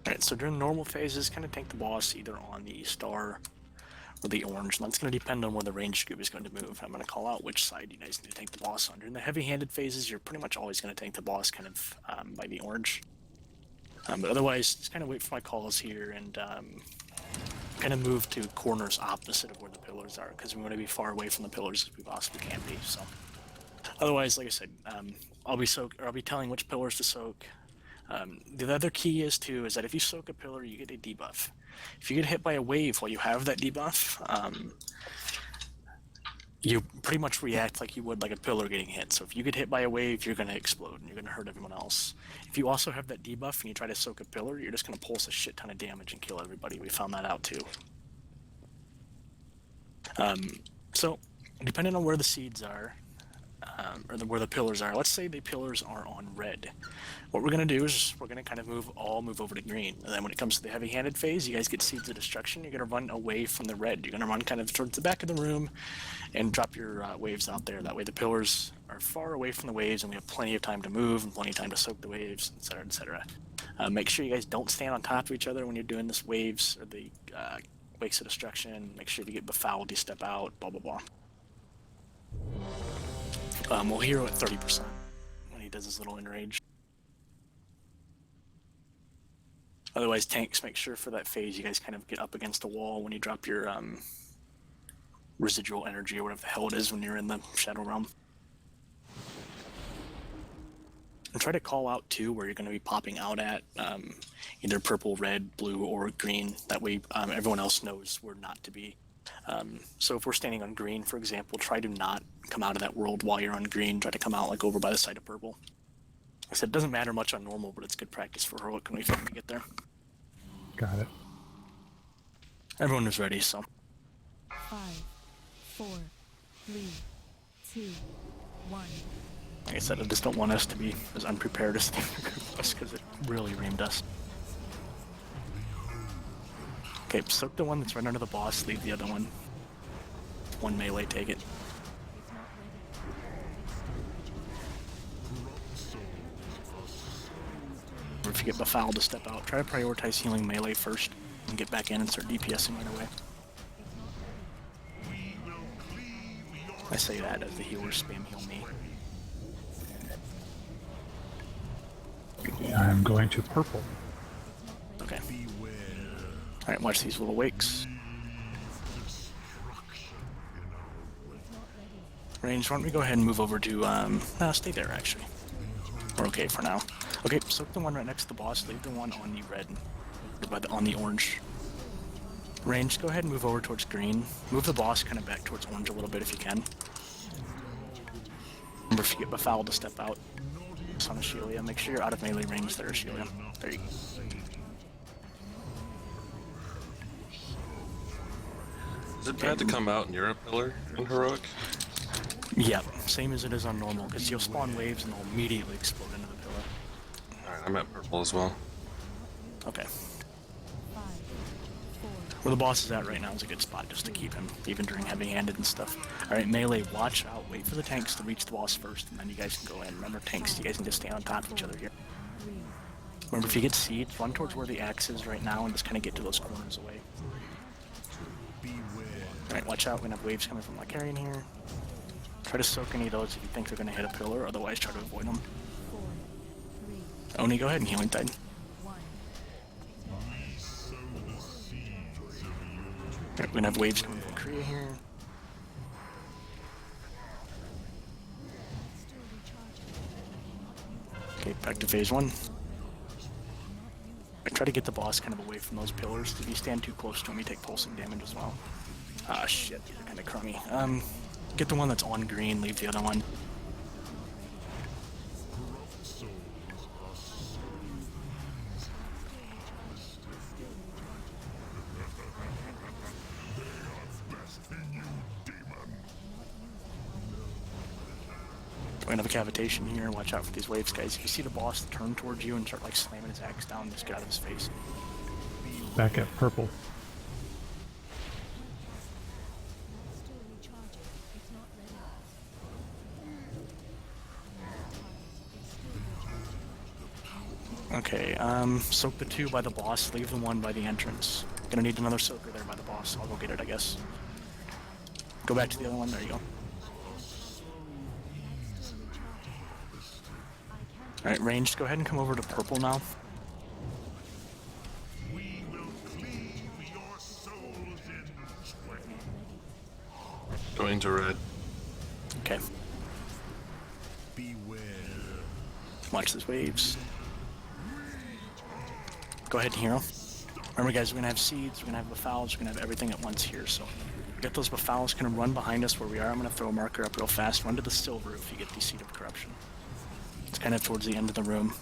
Alright, so during normal phases, kind of tank the boss either on the star or the orange. And that's going to depend on where the ranged group is going to move. I'm going to call out which side you guys need to tank the boss on. During the heavy-handed phases, you're pretty much always going to tank the boss kind of by the orange. But otherwise, just kind of wait for my calls here and kind of move to corners opposite of where the pillars are, because we want to be far away from the pillars as we possibly can be. So, otherwise, like I said, I'll be telling which pillars to soak. The other key is that if you soak a pillar, you get a debuff. If you get hit by a wave while you have that debuff, you pretty much react like you would like a pillar getting hit. So if you get hit by a wave, you're going to explode and you're going to hurt everyone else. If you also have that debuff and you try to soak a pillar, you're just going to pulse a shit ton of damage and kill everybody. We found that out too. So depending on where the seeds are, where the pillars are. Let's say the pillars are on red. What we're gonna do is we're gonna kind of move over to green, and then when it comes to the heavy-handed phase, you guys get seeds of destruction. You're gonna run away from the red. You're gonna run kind of towards the back of the room, and drop your waves out there. That way, the pillars are far away from the waves, and we have plenty of time to move and plenty of time to soak the waves, etc., etc. Make sure you guys don't stand on top of each other when you're doing this waves or the wakes of destruction. Make sure if you get befouled, you step out. Blah blah blah. We'll hero at 30% when he does his little enrage. Otherwise, tanks, make sure for that phase you guys kind of get up against a wall when you drop your residual energy or whatever the hell it is when you're in the Shadow Realm. And try to call out too where you're going to be popping out at, either purple, red, blue, or green. That way everyone else knows where not to be. So if we're standing on green, for example, try to not come out of that world while you're on green. Try to come out like over by the side of purple. Like I said, it doesn't matter much on normal, but it's good practice for heroic when we finally get there. Got it. Everyone is ready, so. 5, 4, 3, 2, 1. Like I said, I just don't want us to be as unprepared as the group was, because it really reamed us. Okay, soak the one that's right under the boss, leave the other one. One melee, take it. Or if you get befouled to step out, try to prioritize healing melee first, and get back in and start DPSing right away. I say that as the healers spam heal me. I'm going to purple. Okay. Alright, watch these little wakes. Range, why don't we go ahead and move over to, stay there actually. We're okay for now. Okay, soak the one right next to the boss, leave the one on the red, or on the orange. Range, go ahead and move over towards green. Move the boss kind of back towards orange a little bit if you can. Remember, if you get befouled to step out. On Ashelia, make sure you're out of melee range there, Ashelia. There you go. Is it bad to come out near a pillar in heroic? Yeah, same as it is on normal, because you'll spawn waves and they'll immediately explode into the pillar. Alright, I'm at purple as well. Okay. Where the boss is at right now is a good spot just to keep him, even during heavy-handed and stuff. Alright, melee, watch out. Wait for the tanks to reach the boss first, and then you guys can go in. Remember, tanks, you guys can just stand on top of each other here. Remember, if you get seeds, run towards where the axe is right now and just kind of get to those corners away. Alright, watch out. We're going to have waves coming from Lycarian here. Try to soak any of those if you think they're going to hit a pillar, otherwise try to avoid them. Oni, go ahead and healing tide. We're gonna have waves coming from Korea here. Okay, back to phase 1. I try to get the boss kind of away from those pillars. If you stand too close to him, you take pulsing damage as well. Ah, shit, these are kind of crummy. Get the one that's on green, leave the other one. We're gonna have a cavitation here. Watch out for these waves, guys. If you see the boss turn towards you and start like slamming his axe down, just get out of his face. Back at purple. Okay, soak the 2 by the boss, leave the 1 by the entrance. Gonna need another soaker there by the boss. I'll go get it, I guess. Go back to the other one. There you go. Alright, ranged, go ahead and come over to purple now. Going to red. Okay. Watch these waves. Go ahead and hero. Remember guys, we're gonna have seeds, we're gonna have befouls, we're gonna have everything at once here, so get those befouls, kind of run behind us where we are. I'm gonna throw a marker up real fast, run to the silver if you get the Seed of Corruption. It's kind of towards the end of the room.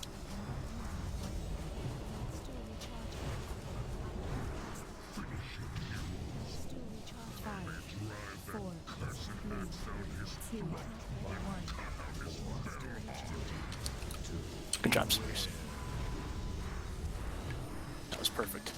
Good job, Series. That was perfect.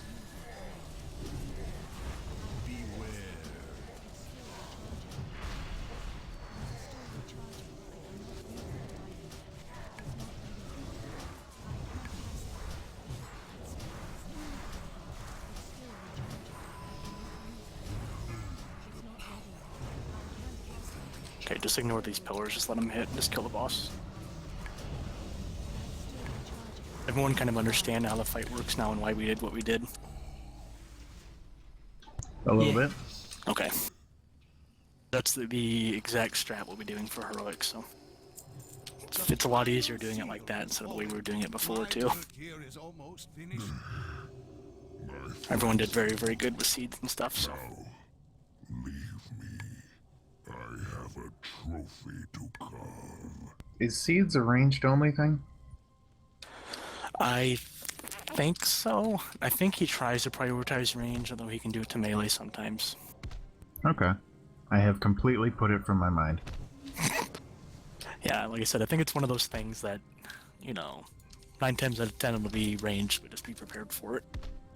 Okay, just ignore these pillars, just let them hit and just kill the boss. Everyone kind of understand how the fight works now and why we did what we did? A little bit. Okay. That's the exact strat we'll be doing for Heroic, so... It's a lot easier doing it like that instead of the way we were doing it before, too. Everyone did very, very good with seeds and stuff, so... Is seeds a ranged only thing? I think so. I think he tries to prioritize range, although he can do it to melee sometimes. Okay. I have completely put it from my mind. Yeah, like I said, I think it's one of those things that, you know, 9 times out of 10 it'll be ranged, but just be prepared for it.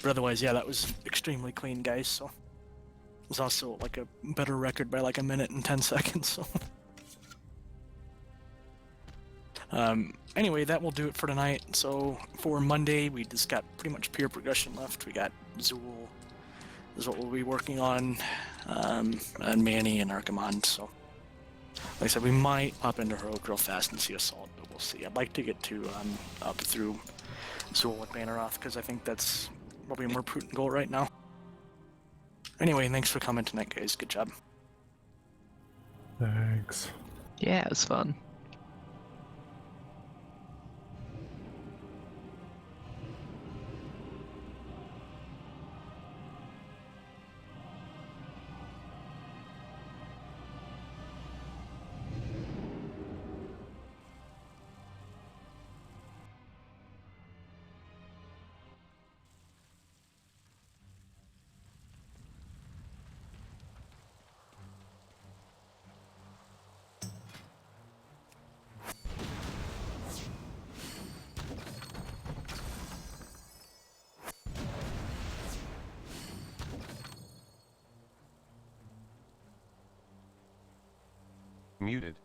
But otherwise, yeah, that was extremely clean, guys, so... It was also, like, a better record by, like, 1 minute and 10 seconds, so... Anyway, that will do it for tonight. So, for Monday, we just got pretty much pure progression left. We got Zool is what we'll be working on, and Manny and Archimond, so... Like I said, we might pop into Heroic real fast and see Assault, but we'll see. I'd like to get to, up through Zool and Banneroth, because I think that's probably a more prudent goal right now. Anyway, thanks for coming tonight, guys. Good job. Thanks. Yeah, it was fun. Muted.